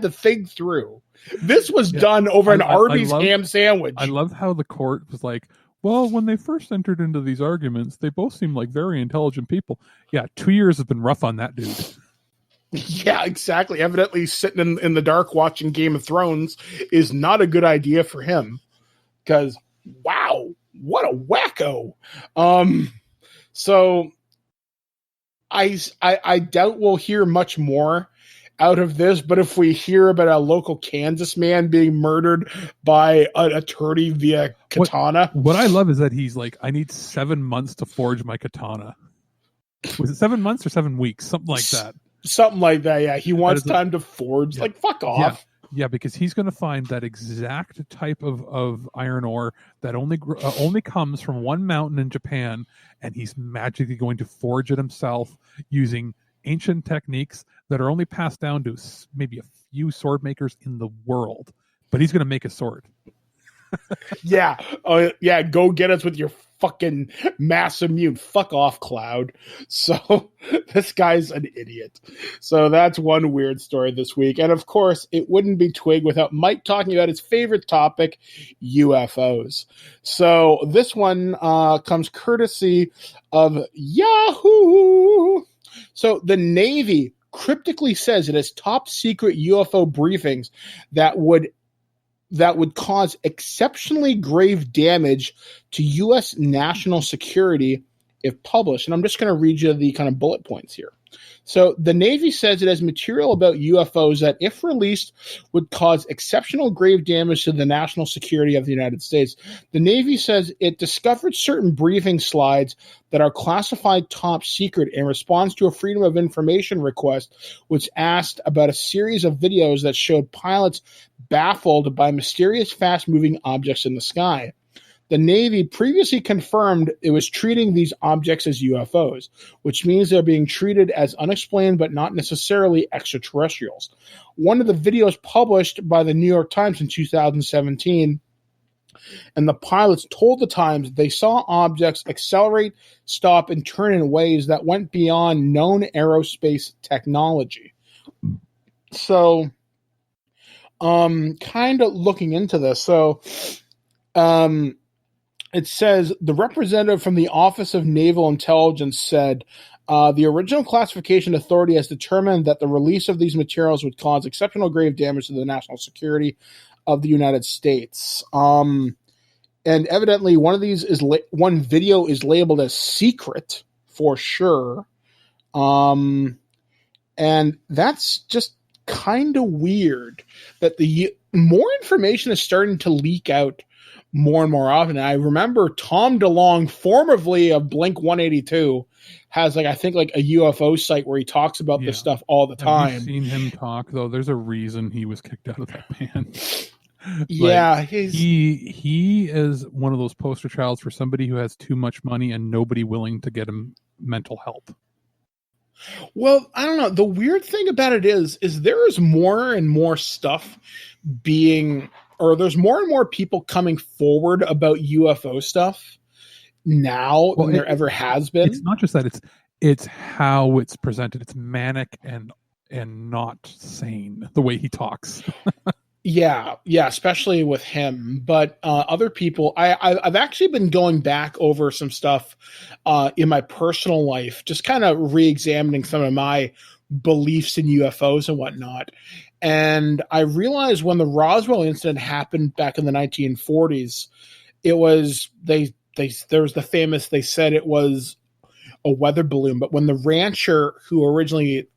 to think through. This was done over an Arby's ham sandwich. I love how the court was like, well, when they first entered into these arguments, they both seemed like very intelligent people. Yeah, 2 years has been rough on that dude. Yeah, exactly. Evidently sitting in the dark watching Game of Thrones is not a good idea for him. Because, wow, what a wacko. So I doubt we'll hear much more out of this, but if we hear about a local Kansas man being murdered by an attorney via katana. What I love is that he's like, I need 7 months to forge my katana. Was it 7 months or 7 weeks? Something like that. Something like that, yeah. He wants time to forge. Yeah. Like, fuck off. Yeah, because he's going to find that exact type of iron ore that only comes from one mountain in Japan, and he's magically going to forge it himself using ancient techniques that are only passed down to maybe a few sword makers in the world. But he's going to make a sword. Yeah. Yeah, go get us with your fucking mass immune. Fuck off, Cloud. So this guy's an idiot. So that's one weird story this week. And of course, it wouldn't be Twig without Mike talking about his favorite topic, UFOs. So this one comes courtesy of Yahoo. So the Navy cryptically says it has top secret UFO briefings that would cause exceptionally grave damage to U.S. national security if published. And I'm just going to read you the kind of bullet points here. So the Navy says it has material about UFOs that, if released, would cause exceptional grave damage to the national security of the United States. The Navy says it discovered certain briefing slides that are classified top secret in response to a Freedom of Information request, which asked about a series of videos that showed pilots baffled by mysterious fast-moving objects in the sky. The Navy previously confirmed it was treating these objects as UFOs, which means they're being treated as unexplained but not necessarily extraterrestrials. One of the videos published by the New York Times in 2017, and the pilots told the Times they saw objects accelerate, stop, and turn in ways that went beyond known aerospace technology. So, kind of looking into this. So, it says the representative from the Office of Naval Intelligence said the original classification authority has determined that the release of these materials would cause exceptional grave damage to the national security of the United States. And evidently, one video is labeled as secret for sure. And that's just kind of weird that the more information is starting to leak out more and more often. And I remember Tom DeLonge, formerly of Blink 182, has I think a UFO site where he talks about this stuff all the time. I've seen him talk, though. There's a reason he was kicked out of that band. Yeah, he is one of those poster childs for somebody who has too much money and nobody willing to get him mental help. Well, I don't know. The weird thing about it is there is more and more stuff there's more and more people coming forward about UFO stuff now than there ever has been. It's not just that; it's how it's presented. It's manic and not sane the way he talks. Yeah, especially with him. But other people, I've actually been going back over some stuff in my personal life, just kind of re-examining some of my beliefs in UFOs and whatnot. And I realized when the Roswell incident happened back in the 1940s, it was there was the famous, they said it was a weather balloon, but when the rancher who originally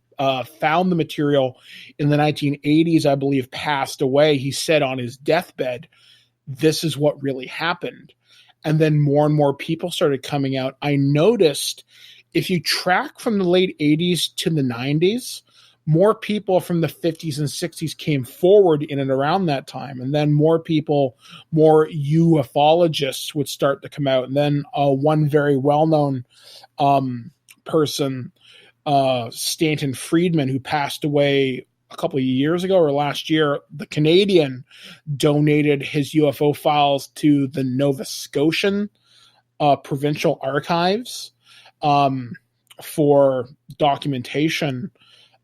found the material in the 1980s, I believe, passed away, he said on his deathbed, this is what really happened. And then more and more people started coming out. I noticed if you track from the late 80s to the 90s, more people from the 50s and 60s came forward in and around that time. And then more people, more ufologists would start to come out. And then one very well-known person, Stanton Friedman, who passed away a couple of years ago or last year, the Canadian, donated his UFO files to the Nova Scotian provincial archives for documentation.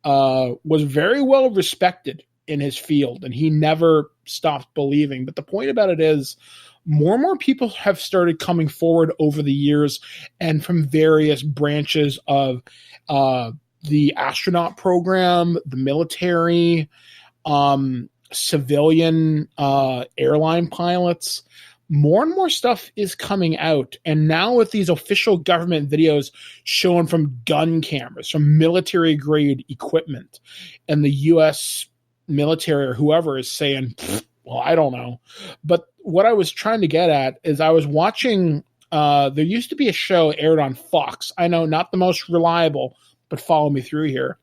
Was very well respected in his field, and he never stopped believing. But the point about it is, more and more people have started coming forward over the years, and from various branches of the astronaut program, the military, civilian airline pilots. More and more stuff is coming out. And now with these official government videos shown from gun cameras, from military grade equipment, and the US military or whoever is saying, well, I don't know. But what I was trying to get at is I was watching, there used to be a show aired on Fox. I know, not the most reliable, but follow me through here.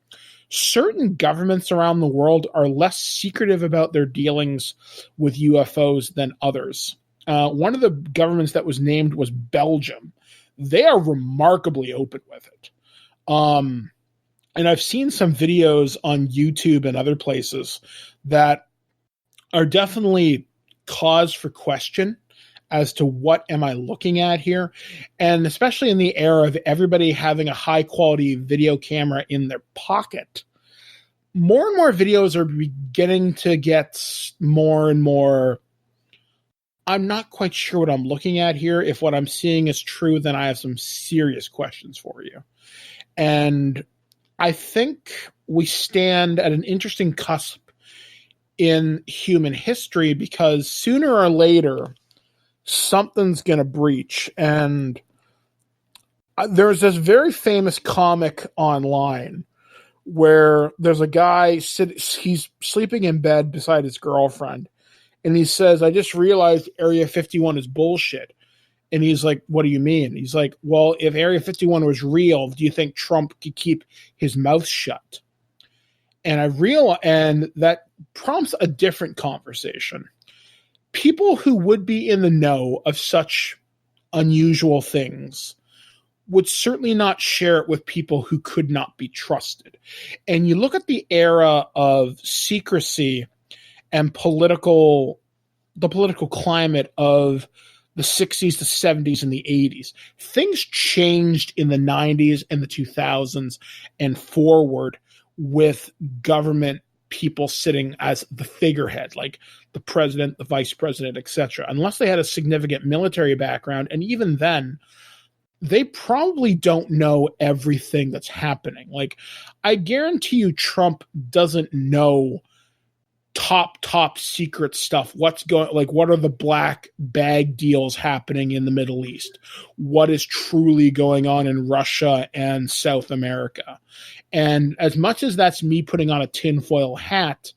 Certain governments around the world are less secretive about their dealings with UFOs than others. One of the governments that was named was Belgium. They are remarkably open with it. And I've seen some videos on YouTube and other places that are definitely cause for question as to what am I looking at here. And especially in the era of everybody having a high quality video camera in their pocket, more and more videos are beginning to get more and more, I'm not quite sure what I'm looking at here. If what I'm seeing is true, then I have some serious questions for you. And I think we stand at an interesting cusp in human history, because sooner or later, something's going to breach. And there's this very famous comic online where there's a guy, he's sleeping in bed beside his girlfriend. And he says, I just realized Area 51 is bullshit. And he's like, what do you mean? He's like, well, if Area 51 was real, do you think Trump could keep his mouth shut? And and that prompts a different conversation. People who would be in the know of such unusual things would certainly not share it with people who could not be trusted. And you look at the era of secrecy and the political climate of the 60s, the 70s, and the 80s. Things changed in the 90s and the 2000s and forward, with government people sitting as the figurehead, like the president, the vice president, etc. Unless they had a significant military background, and even then, they probably don't know everything that's happening. Like, I guarantee you Trump doesn't know top secret stuff. What are the black bag deals happening in the Middle East? What is truly going on in Russia and South America? And as much as that's me putting on a tinfoil hat,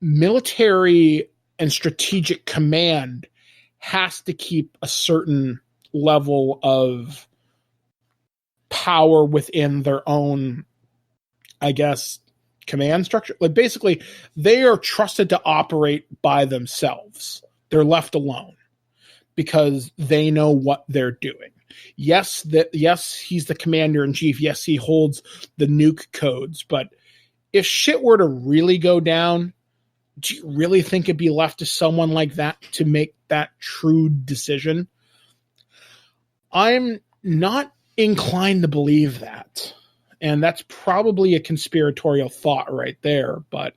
military and strategic command has to keep a certain level of power within their own, I guess, command structure. Like, basically, they are trusted to operate by themselves. They're left alone because they know what they're doing. Yes, he's the commander in chief. Yes, he holds the nuke codes. But if shit were to really go down, do you really think it'd be left to someone like that to make that true decision? I'm not inclined to believe that. And that's probably a conspiratorial thought right there. But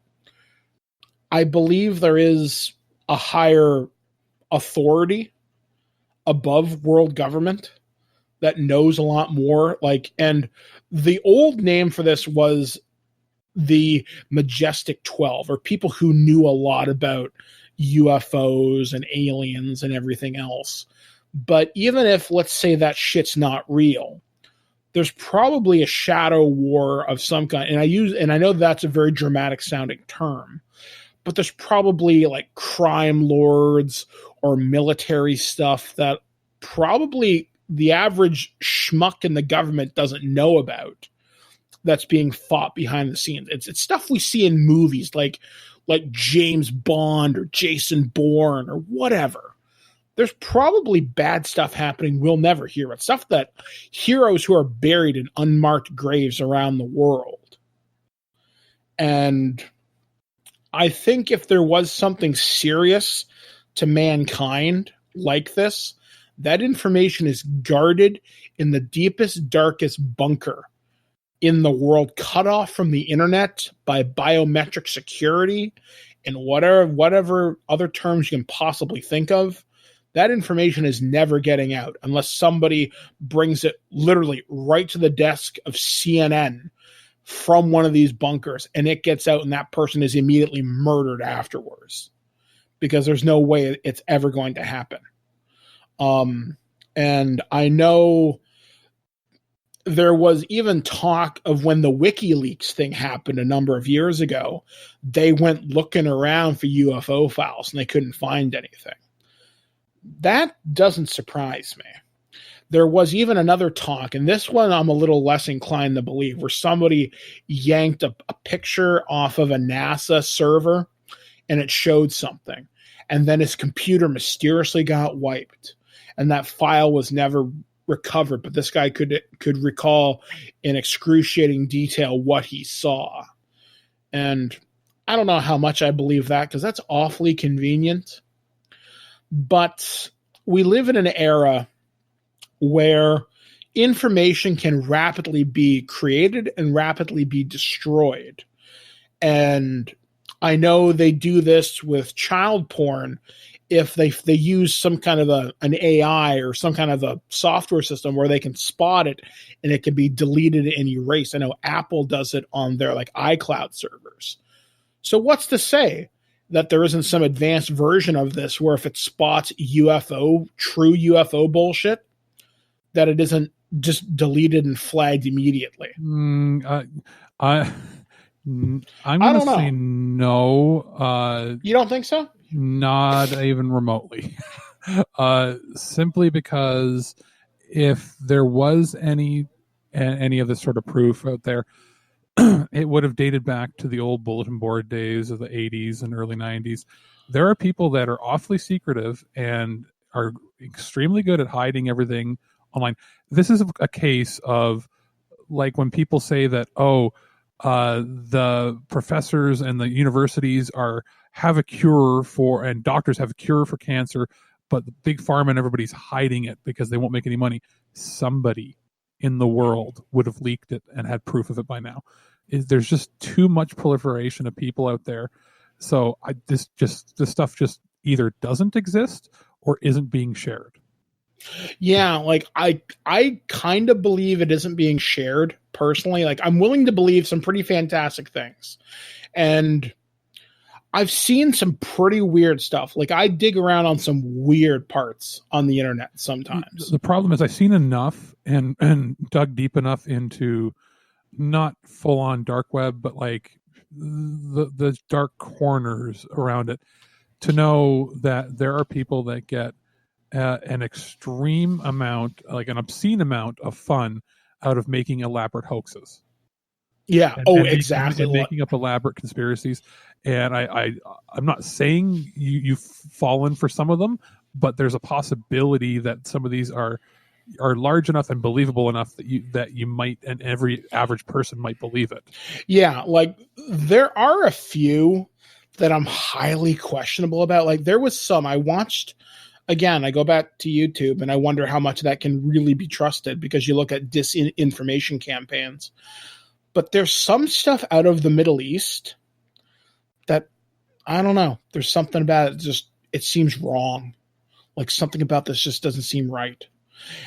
I believe there is a higher authority above world government that knows a lot more. And the old name for this was the Majestic 12, or people who knew a lot about UFOs and aliens and everything else. But even if, let's say, that shit's not real, there's probably a shadow war of some kind. And I know that's a very dramatic sounding term, but there's probably like crime lords or military stuff that probably the average schmuck in the government doesn't know about, that's being fought behind the scenes. It's stuff we see in movies like James Bond or Jason Bourne or whatever. There's probably bad stuff happening we'll never hear about. Stuff that heroes who are buried in unmarked graves around the world. And I think if there was something serious to mankind like this, that information is guarded in the deepest, darkest bunker in the world, cut off from the internet by biometric security and whatever other terms you can possibly think of. That information is never getting out unless somebody brings it literally right to the desk of CNN from one of these bunkers, and it gets out and that person is immediately murdered afterwards, because there's no way it's ever going to happen. And I know there was even talk of when the WikiLeaks thing happened a number of years ago, they went looking around for UFO files and they couldn't find anything. That doesn't surprise me. There was even another talk, and this one I'm a little less inclined to believe, where somebody yanked a picture off of a NASA server and it showed something. And then his computer mysteriously got wiped. And that file was never recovered, but this guy could recall in excruciating detail what he saw. And I don't know how much I believe that, because that's awfully convenient. But we live in an era where information can rapidly be created and rapidly be destroyed. And I know they do this with child porn. If they use some kind of an AI or some kind of a software system where they can spot it and it can be deleted and erased. I know Apple does it on their like iCloud servers. So what's to say that there isn't some advanced version of this where if it spots true UFO bullshit, that it isn't just deleted and flagged immediately? I'm going to say no. You don't think so? Not even remotely. Simply because if there was any of this sort of proof out there, it would have dated back to the old bulletin board days of the 80s and early 90s. There are people that are awfully secretive and are extremely good at hiding everything online. This is a case of like when people say that, the professors and the universities have a cure for, and doctors have a cure for cancer, but the big pharma and everybody's hiding it because they won't make any money. Somebody in the world would have leaked it and had proof of it by now. There's just too much proliferation of people out there. So this stuff just either doesn't exist or isn't being shared. Yeah, like I kind of believe it isn't being shared personally. Like I'm willing to believe some pretty fantastic things. And I've seen some pretty weird stuff. Like I dig around on some weird parts on the internet sometimes. The problem is I've seen enough and dug deep enough into not full on dark web, but like the dark corners around it to know that there are people that get an extreme amount, like an obscene amount of fun out of making elaborate hoaxes. Yeah. Exactly. And making up elaborate conspiracies. And I'm not saying you've fallen for some of them, but there's a possibility that some of these are large enough and believable enough that you might, and every average person might believe it. Yeah, like there are a few that I'm highly questionable about. Like there was some I watched. Again, I go back to YouTube and I wonder how much that can really be trusted, because you look at disinformation campaigns. But there's some stuff out of the Middle East that I don't know. There's something about it. It seems wrong. Like something about this just doesn't seem right.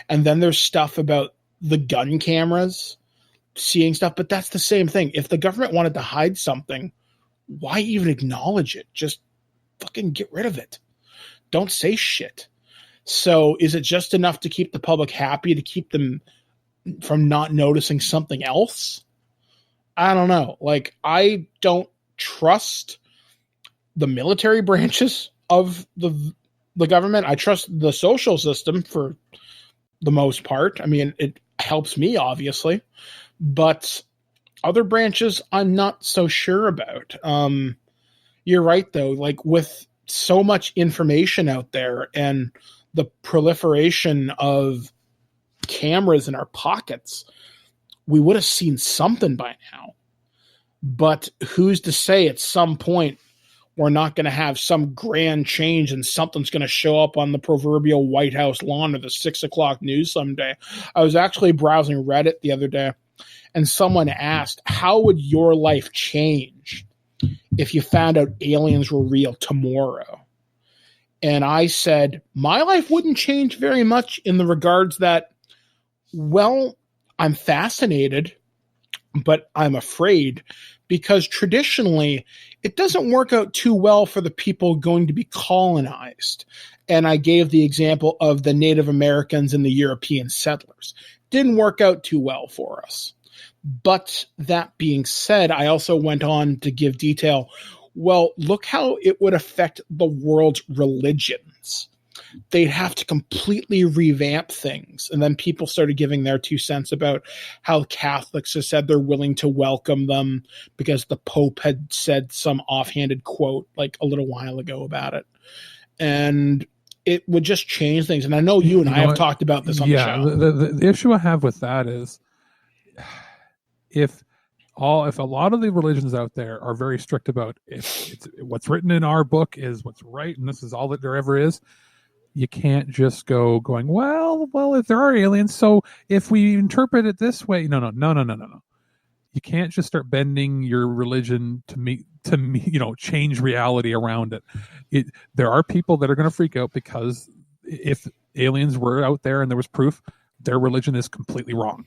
And then there's stuff about the gun cameras, seeing stuff, but that's the same thing. If the government wanted to hide something, why even acknowledge it? Just fucking get rid of it. Don't say shit. So is it just enough to keep the public happy, to keep them from not noticing something else? I don't know. Like, I don't trust the military branches of the government. I trust the social system for the most part. I mean, it helps me, obviously, but other branches I'm not so sure about. You're right, though. Like, with so much information out there and the proliferation of cameras in our pockets, we would have seen something by now. But who's to say at some point we're not going to have some grand change and something's going to show up on the proverbial White House lawn or the 6 o'clock news someday? I was actually browsing Reddit the other day, and someone asked, how would your life change if you found out aliens were real tomorrow? And I said, my life wouldn't change very much in the regards that, well, I'm fascinated, but I'm afraid, because traditionally it doesn't work out too well for the people going to be colonized. And I gave the example of the Native Americans and the European settlers. Didn't work out too well for us. But that being said, I also went on to give detail. Well, look how it would affect the world's religions. They'd have to completely revamp things. And then people started giving their 2 cents about how Catholics have said they're willing to welcome them because the Pope had said some offhanded quote like a little while ago about it. And it would just change things. And I know you and I have talked about this on the show. The issue I have with that is if a lot of the religions out there are very strict about if it's what's written in our book is what's right and this is all that there ever is, you can't just going, well, if there are aliens, so if we interpret it this way, no. You can't just start bending your religion to change reality around it. There are people that are going to freak out because if aliens were out there and there was proof, their religion is completely wrong.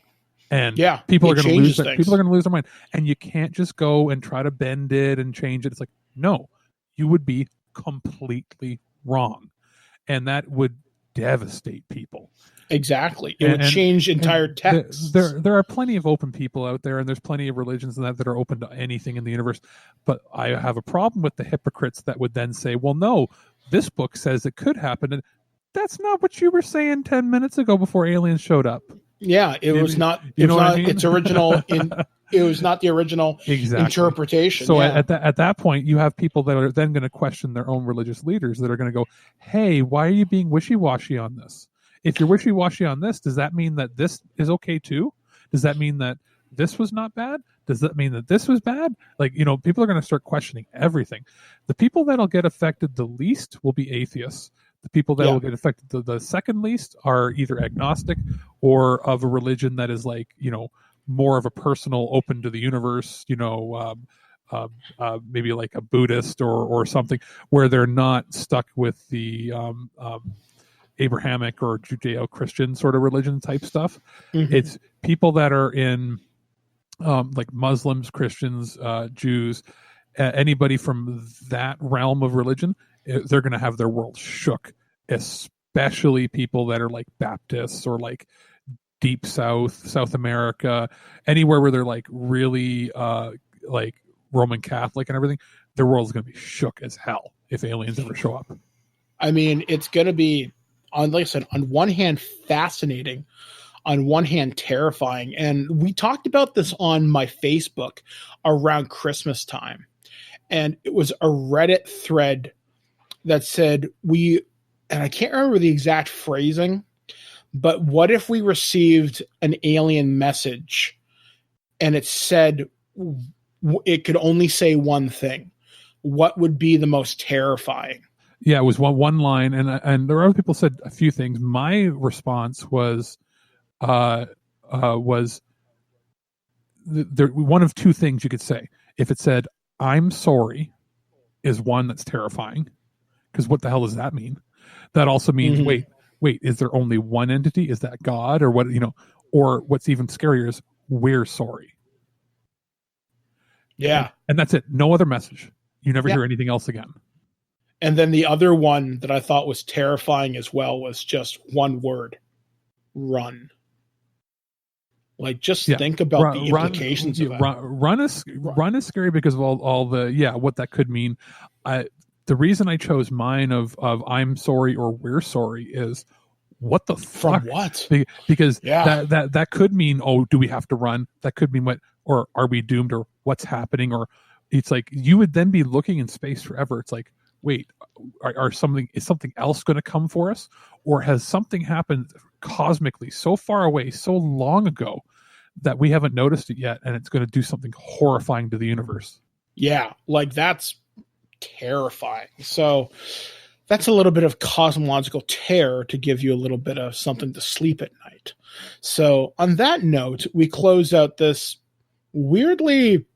And people are going to lose their mind. And you can't just go and try to bend it and change it. It's like, no, you would be completely wrong. And that would devastate people. Exactly. It would change entire texts. There are plenty of open people out there, and there's plenty of religions that are open to anything in the universe. But I have a problem with the hypocrites that would then say, well, no, this book says it could happen. And that's not what you were saying 10 minutes ago before aliens showed up. Yeah, it was not. It was not its original. It was not the original interpretation. So at that point, you have people that are then going to question their own religious leaders that are going to go, "Hey, why are you being wishy-washy on this? If you're wishy-washy on this, does that mean that this is okay too? Does that mean that this was not bad? Does that mean that this was bad?" Like, people are going to start questioning everything. The people that'll get affected the least will be atheists. The people that will get affected the second least are either agnostic or of a religion that is like, more of a personal, open to the universe, maybe like a Buddhist or something, where they're not stuck with the Abrahamic or Judeo-Christian sort of religion type stuff. Mm-hmm. It's people that are in like Muslims, Christians, Jews, anybody from that realm of religion. They're going to have their world shook, especially people that are like Baptists or like deep South America, anywhere where they're like really like Roman Catholic and everything. Their world's going to be shook as hell if aliens ever show up. I mean, it's going to be, like I said, on one hand, fascinating, on one hand, terrifying. And we talked about this on my Facebook around Christmas time. And it was a Reddit thread that said, and I can't remember the exact phrasing, but what if we received an alien message and it said it could only say one thing? What would be the most terrifying? Yeah, it was one line, and there are other people said a few things. My response was one of two things you could say. If it said, "I'm sorry," is one that's terrifying, because what the hell does that mean? That also means, wait, is there only one entity? Is that God, or what? Or what's even scarier is, we're sorry. Yeah. And that's it. No other message. You never hear anything else again. And then the other one that I thought was terrifying as well was just one word: run. Like, just think about the implications of that. Run is scary because of all the what that could mean. The reason I chose mine of I'm sorry or we're sorry is, what the fuck? From what? Because that could mean, oh, do we have to run? That could mean what? Or are we doomed? Or what's happening? Or it's like you would then be looking in space forever. It's like, wait, is something else going to come for us? Or has something happened cosmically so far away, so long ago, that we haven't noticed it yet, and it's going to do something horrifying to the universe? Yeah, like, that's terrifying. So that's a little bit of cosmological terror to give you a little bit of something to sleep at night. So on that note, we close out this weirdly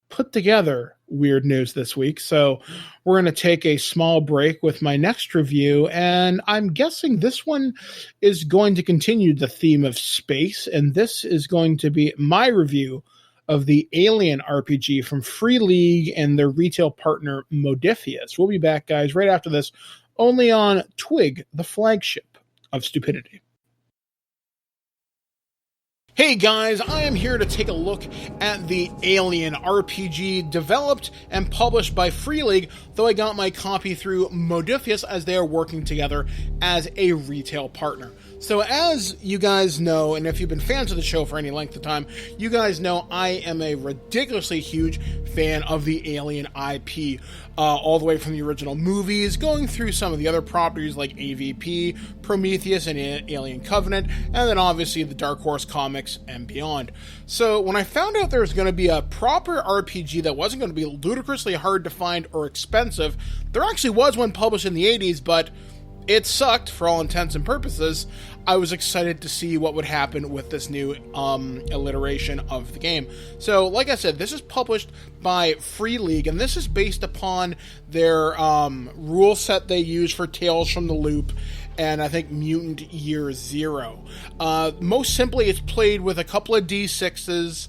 put together weird news this week. So we're going to take a small break with my next review, and I'm guessing this one is going to continue the theme of space, and this is going to be my review of the Alien RPG from Free League and their retail partner Modiphius. We'll be back, guys, right after this, only on TWIG, the flagship of stupidity. Hey guys, I am here to take a look at the Alien RPG developed and published by Free League, though I got my copy through Modiphius as they are working together as a retail partner. So as you guys know, and if you've been fans of the show for any length of time, you guys know I am a ridiculously huge fan of the Alien IP, all the way from the original movies, going through some of the other properties like AVP, Prometheus, and Alien Covenant, and then obviously the Dark Horse comics and beyond. So when I found out there was going to be a proper RPG that wasn't going to be ludicrously hard to find or expensive, there actually was one published in the 80s, but it sucked for all intents and purposes. I was excited to see what would happen with this new iteration of the game. So, like I said, this is published by Free League, and this is based upon their rule set they use for Tales from the Loop and I think Mutant Year Zero. Most simply, it's played with a couple of D6s,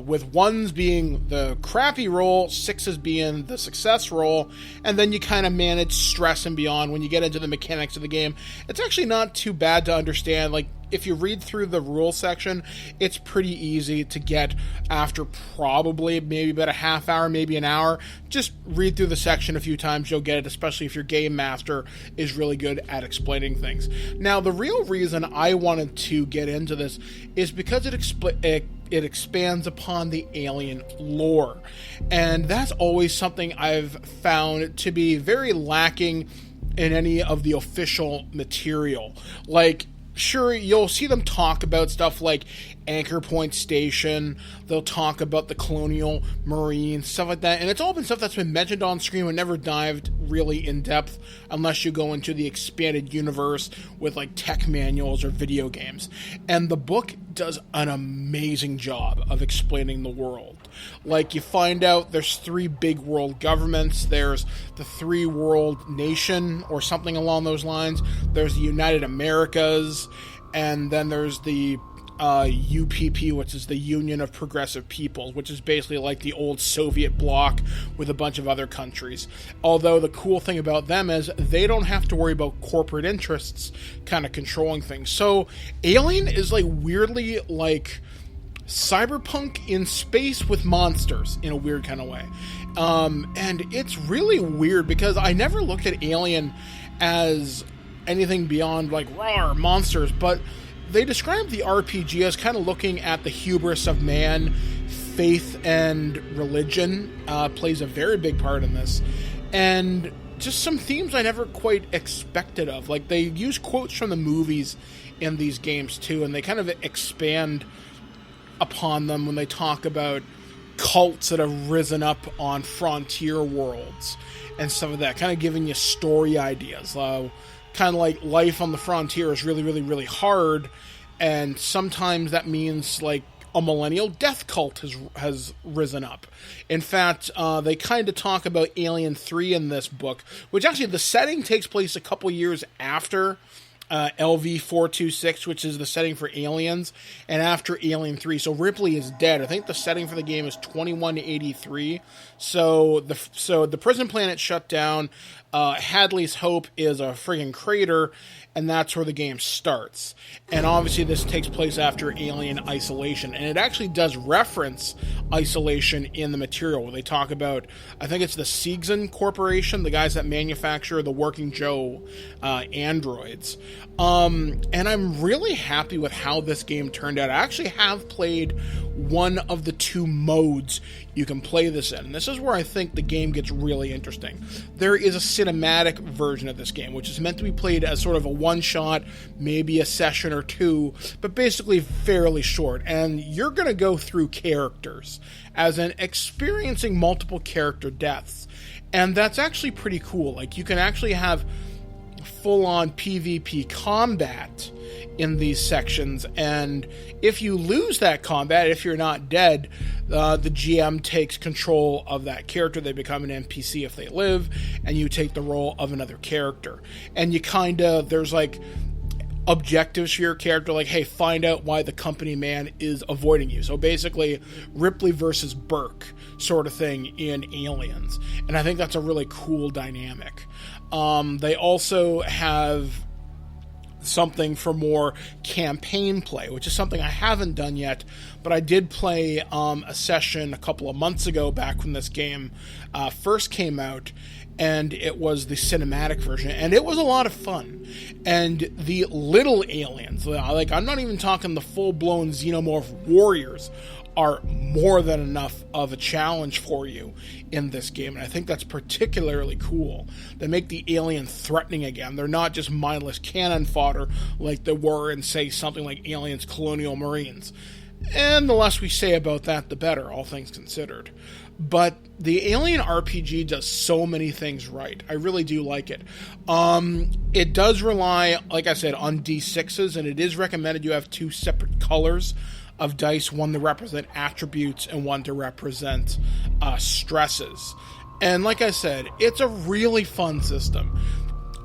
with ones being the crappy roll, sixes being the success roll, and then you kind of manage stress and beyond when you get into the mechanics of the game. It's actually not too bad to understand. Like, if you read through the rule section, it's pretty easy to get after probably maybe about a half hour, maybe an hour. Just read through the section a few times, you'll get it, especially if your game master is really good at explaining things. Now, the real reason I wanted to get into this is because it expands upon the Alien lore. And that's always something I've found to be very lacking in any of the official material. Like, sure, you'll see them talk about stuff like Anchor Point Station, they'll talk about the Colonial Marine, stuff like that, and it's all been stuff that's been mentioned on screen and never dived really in depth unless you go into the expanded universe with like tech manuals or video games. And the book does an amazing job of explaining the world. Like, you find out there's 3 big world governments, there's the 3 world nation or something along those lines, there's the United Americas, and then there's the UPP, which is the Union of Progressive Peoples, which is basically like the old Soviet bloc with a bunch of other countries. Although the cool thing about them is they don't have to worry about corporate interests kind of controlling things. So Alien is like weirdly like cyberpunk in space with monsters in a weird kind of way. And it's really weird because I never looked at Alien as anything beyond like raw monsters, but they describe the RPG as kind of looking at the hubris of man. Faith and religion plays a very big part in this. And just some themes I never quite expected of. Like, they use quotes from the movies in these games too, and they kind of expand upon them when they talk about cults that have risen up on frontier worlds and stuff like that, kind of giving you story ideas. Kind of like life on the frontier is really, really, really hard, and sometimes that means like a millennial death cult has risen up. In fact, they kind of talk about Alien 3 in this book, which actually the setting takes place a couple years after LV-426, which is the setting for Aliens, and after Alien 3. So Ripley is dead. I think the setting for the game is 2183. So the prison planet shut down. Hadley's Hope is a friggin' crater, and that's where the game starts. And obviously this takes place after Alien Isolation, and it actually does reference Isolation in the material, where they talk about, I think it's the Siegson Corporation, the guys that manufacture the Working Joe androids. And I'm really happy with how this game turned out. I actually have played one of the 2 modes you can play this in. And this is where I think the game gets really interesting. There is a cinematic version of this game, which is meant to be played as sort of a one-shot, maybe a session or 2, but basically fairly short. And you're going to go through characters, as in experiencing multiple character deaths. And that's actually pretty cool. Like, you can actually have full-on PvP combat in these sections, and if you lose that combat, if you're not dead, the GM takes control of that character. They become an NPC if they live, and you take the role of another character. And you there's like objectives for your character, like, hey, find out why the company man is avoiding you. So basically Ripley versus Burke sort of thing in Aliens, and I think that's a really cool dynamic. They also have something for more campaign play, which is something I haven't done yet, but I did play a session a couple of months ago, back when this game first came out, and it was the cinematic version, and it was a lot of fun. And the little aliens, like, I'm not even talking the full-blown xenomorph warriors, are more than enough of a challenge for you in this game, and I think that's particularly cool. They make the alien threatening again. They're not just mindless cannon fodder like they were in, say, something like Aliens Colonial Marines. And the less we say about that, the better, all things considered. But the Alien RPG does so many things right. I really do like it. It does rely, like I said, on D6s, and it is recommended you have 2 separate colors of dice, one to represent attributes and one to represent stresses. And like I said, it's a really fun system.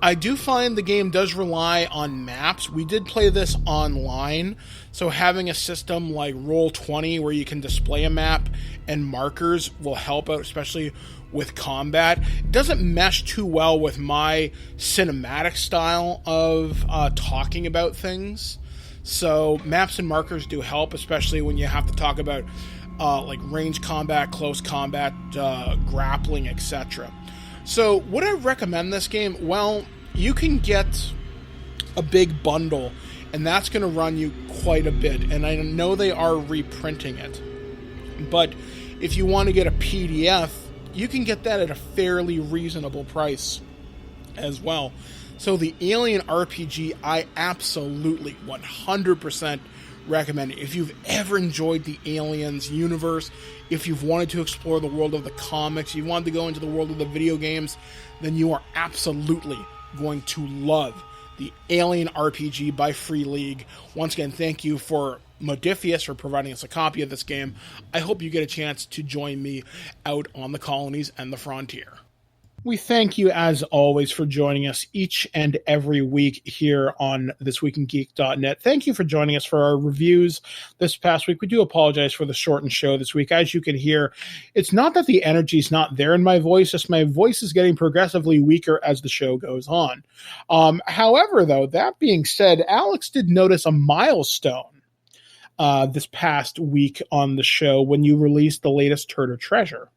I do find the game does rely on maps. We did play this online, so having a system like Roll20 where you can display a map and markers will help out, especially with combat. It doesn't mesh too well with my cinematic style of talking about things. So maps and markers do help, especially when you have to talk about like range combat, close combat, grappling, etc. So would I recommend this game? Well, you can get a big bundle, and that's going to run you quite a bit. And I know they are reprinting it. But if you want to get a PDF, you can get that at a fairly reasonable price as well. So the Alien RPG, I absolutely 100% recommend it. If you've ever enjoyed the Aliens universe, if you've wanted to explore the world of the comics, you wanted to go into the world of the video games, then you are absolutely going to love the Alien RPG by Free League. Once again, thank you for Modiphius for providing us a copy of this game. I hope you get a chance to join me out on the colonies and the frontier. We thank you, as always, for joining us each and every week here on ThisWeekInGeek.net. Thank you for joining us for our reviews this past week. We do apologize for the shortened show this week. As you can hear, it's not that the energy is not there in my voice, just my voice is getting progressively weaker as the show goes on. However, though, that being said, Alex did notice a milestone this past week on the show when you released the latest Turd or Treasure.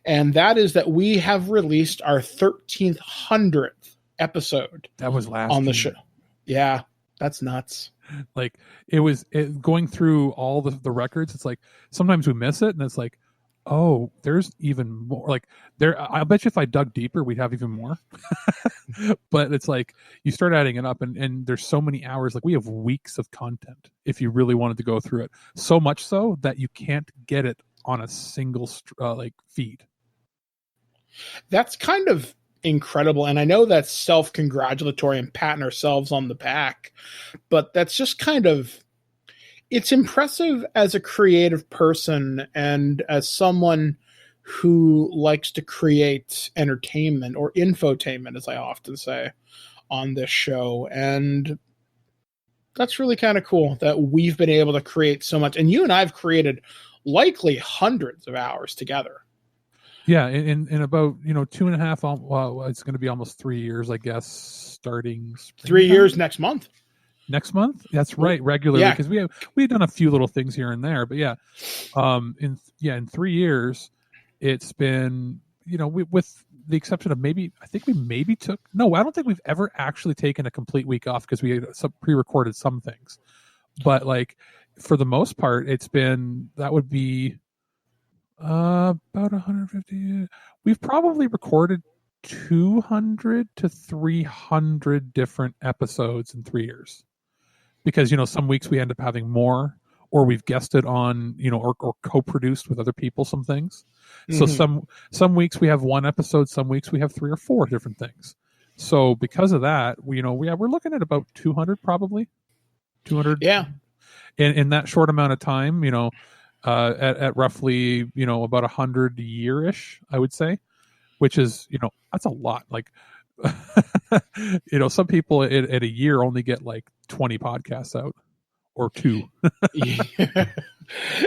And that is that we have released our 1300th episode. That was last on the year. show. Yeah, that's nuts. Like going through all the records. It's like sometimes we miss it, and it's like, oh, there's even more. Like I bet you if I dug deeper, we'd have even more. But it's like you start adding it up, and there's so many hours. Like we have weeks of content if you really wanted to go through it. So much so that you can't get it on a single feed. That's kind of incredible, and I know that's self-congratulatory and patting ourselves on the back, but that's just kind of, it's impressive as a creative person and as someone who likes to create entertainment or infotainment, as I often say on this show. And that's really kind of cool that we've been able to create so much. And you and I have created likely hundreds of hours together. Yeah, in about 2.5. Well, it's going to be almost 3 years, I guess. Starting 3 years next month. Next month, that's right. Regularly, because we've done a few little things here and there, but in 3 years, it's been with the exception of I don't think we've ever actually taken a complete week off because we had pre-recorded some things, but like for the most part, it's been that would be about 150. We've probably recorded 200 to 300 different episodes in 3 years. Because some weeks we end up having more, or we've guested on, or co-produced with other people some things. So some weeks we have one episode, some weeks we have 3 or 4 different things. So because of that, we're looking at about 200 probably. 200. Yeah. In that short amount of time, at roughly about 100 a year-ish, I would say, which is that's a lot. Like. Some people at a year only get like 20 podcasts out or 2.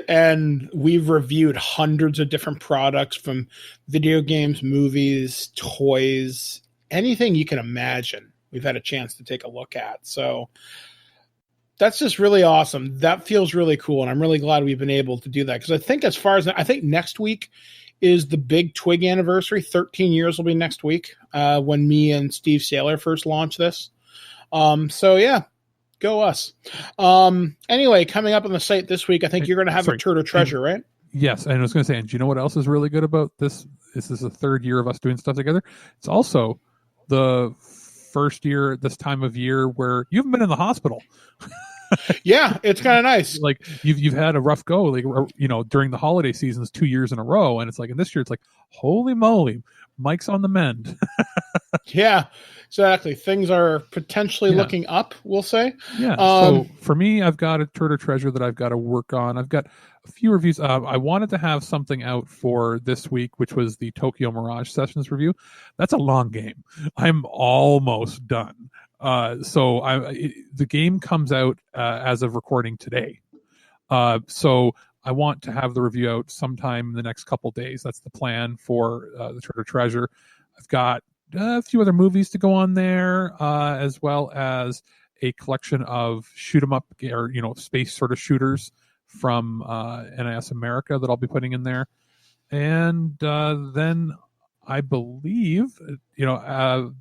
And we've reviewed hundreds of different products, from video games, movies, toys, anything you can imagine. We've had a chance to take a look at. So that's just really awesome. That feels really cool. And I'm really glad we've been able to do that. Because I think next week is the big TWIG anniversary. 13 years will be next week when me and Steve Saylor first launched this. So yeah, go us. Anyway, coming up on the site this week, I think you're going to have a Turtle Treasure, right? Yes, and I was going to say, and do you know what else is really good about this? This is the third year of us doing stuff together. It's also the first year, this time of year, where you haven't been in the hospital. Yeah, it's kind of nice. Like you've had a rough go, like during the holiday seasons 2 years in a row, and it's like, and this year it's like, holy moly, Mike's on the mend. Yeah, exactly. Things are potentially looking up, we'll say. Yeah. So for me, I've got a Turtle Treasure that I've got to work on. I've got a few reviews. I wanted to have something out for this week, which was the Tokyo Mirage Sessions review. That's a long game. I'm almost done. The game comes out as of recording today. So I want to have the review out sometime in the next couple days. That's the plan for the Turtle Treasure. I've got a few other movies to go on there, as well as a collection of shoot 'em up or space sort of shooters from NIS America that I'll be putting in there. And then I believe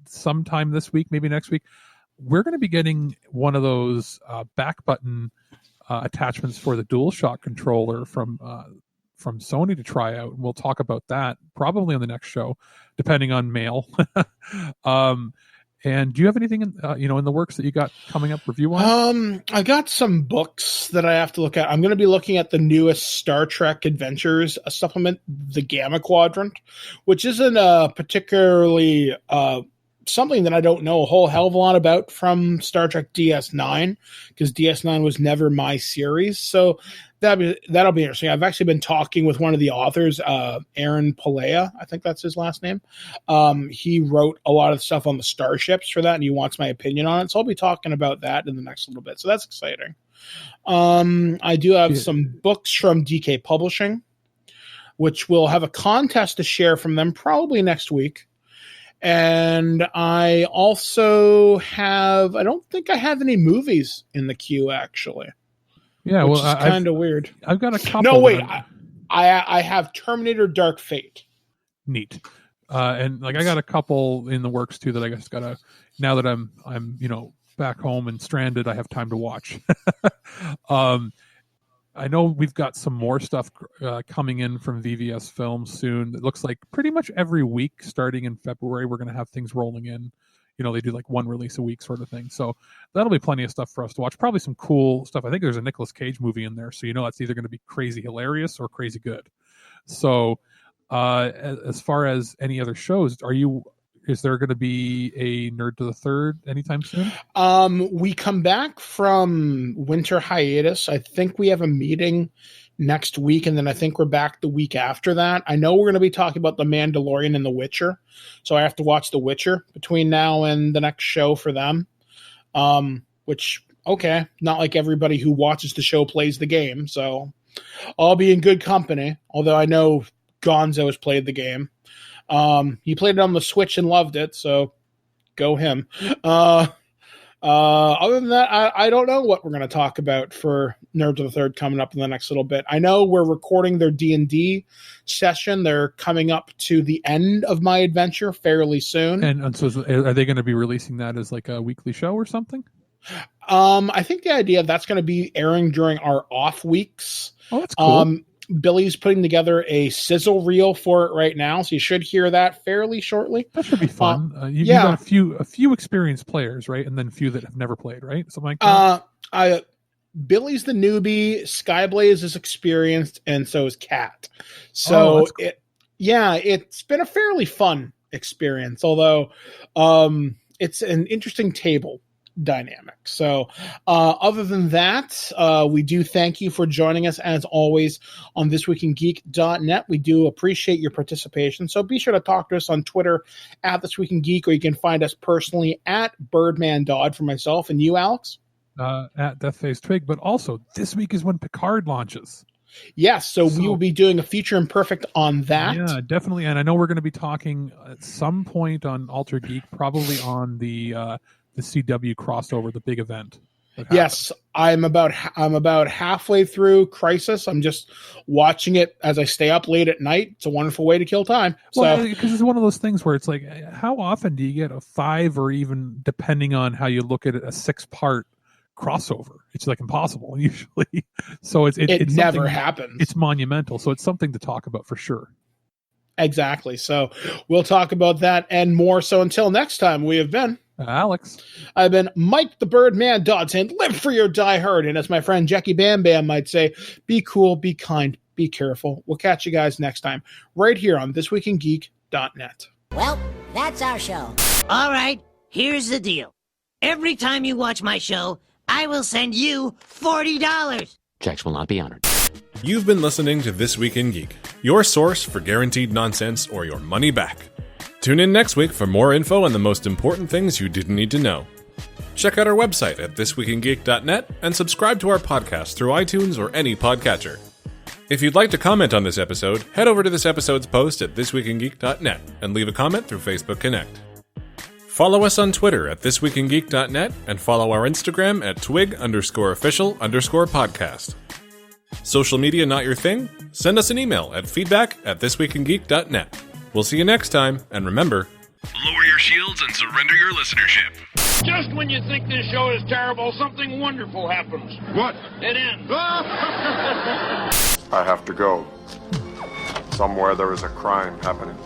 sometime this week, maybe next week, we're going to be getting one of those back button attachments for the DualShock controller from Sony to try out. We'll talk about that probably on the next show, depending on mail. And do you have anything in the works that you got coming up review-wise? I got some books that I have to look at. I'm going to be looking at the newest Star Trek Adventures supplement, the Gamma Quadrant, which isn't particularly something that I don't know a whole hell of a lot about from Star Trek DS9, because DS9 was never my series. So that'll be interesting. I've actually been talking with one of the authors, Aaron Palea, I think that's his last name. He wrote a lot of stuff on the starships for that, and he wants my opinion on it. So I'll be talking about that in the next little bit. So that's exciting. I do have some books from DK Publishing, which will have a contest to share from them probably next week. And I also have, I don't think I have any movies in the queue, actually. Yeah, which is kind of weird. I've got a couple. No, wait. I have Terminator Dark Fate. Neat. And I got a couple in the works too that I guess gotta, now that I'm back home and stranded, I have time to watch. I know we've got some more stuff coming in from VVS Films soon. It looks like pretty much every week starting in February, we're going to have things rolling in. They do like one release a week sort of thing. So that'll be plenty of stuff for us to watch. Probably some cool stuff. I think there's a Nicolas Cage movie in there. So that's either going to be crazy hilarious or crazy good. So as far as any other shows, are you is there going to be a Nerd to the Third anytime soon? We come back from winter hiatus. I think we have a meeting next week, and then I think we're back the week after that. I know we're going to be talking about The Mandalorian and The Witcher, so I have to watch The Witcher between now and the next show for them. Which, okay, not like everybody who watches the show plays the game, so I'll be in good company, although I know Gonzo has played the game. He played it on the Switch and loved it, so go him. Other than that, I don't know what we're going to talk about for Nerd to the Third coming up in the next little bit. I know we're recording their D&D session. They're coming up to the end of my adventure fairly soon. And so are they going to be releasing that as like a weekly show or something? I think the idea that's going to be airing during our off weeks. Oh, that's cool. Billy's putting together a sizzle reel for it right now, so you should hear that fairly shortly. That should be fun. You got a few experienced players, right? And then a few that have never played, right? Something like that. Billy's the newbie, Skyblaze is experienced, and so is Kat. So cool. It's been a fairly fun experience, although it's an interesting table dynamic. So other than that, we do thank you for joining us as always on ThisWeekInGeek.net. We do appreciate your participation, so be sure to talk to us on Twitter at ThisWeekInGeek, or you can find us personally at Birdman Dodd for myself, and you, Alex? At Deathface Twig, but also this week is when Picard launches. Yes, so we will be doing a feature imperfect on that. Yeah, definitely, and I know we're going to be talking at some point on Alter Geek, probably on the CW crossover, the big event. Yes, I'm about halfway through Crisis. I'm just watching it as I stay up late at night. It's a wonderful way to kill time. Well, because it's one of those things where it's like, how often do you get a 5 or even, depending on how you look at it, a 6-part crossover? It's like impossible usually. So it never happens. It's monumental. So it's something to talk about for sure. Exactly. So we'll talk about that and more. So until next time, we have been Alex. I've been Mike the Birdman Dodd, saying live for your Die Hard. And as my friend Jackie Bam Bam might say, be cool, be kind, be careful. We'll catch you guys next time right here on ThisWeekInGeek.net. Well, that's our show. All right, here's the deal. Every time you watch my show, I will send you $40. Checks will not be honored. You've been listening to This Week in Geek, your source for guaranteed nonsense or your money back. Tune in next week for more info on the most important things you didn't need to know. Check out our website at ThisWeekInGeek.net and subscribe to our podcast through iTunes or any podcatcher. If you'd like to comment on this episode, head over to this episode's post at ThisWeekInGeek.net and leave a comment through Facebook Connect. Follow us on Twitter at ThisWeekInGeek.net and follow our Instagram at twig_official_podcast. Social media not your thing? Send us an email at feedback@ThisWeekInGeek.net. We'll see you next time, and remember, lower your shields and surrender your listenership. Just when you think this show is terrible, something wonderful happens. What? It ends. I have to go. Somewhere there is a crime happening.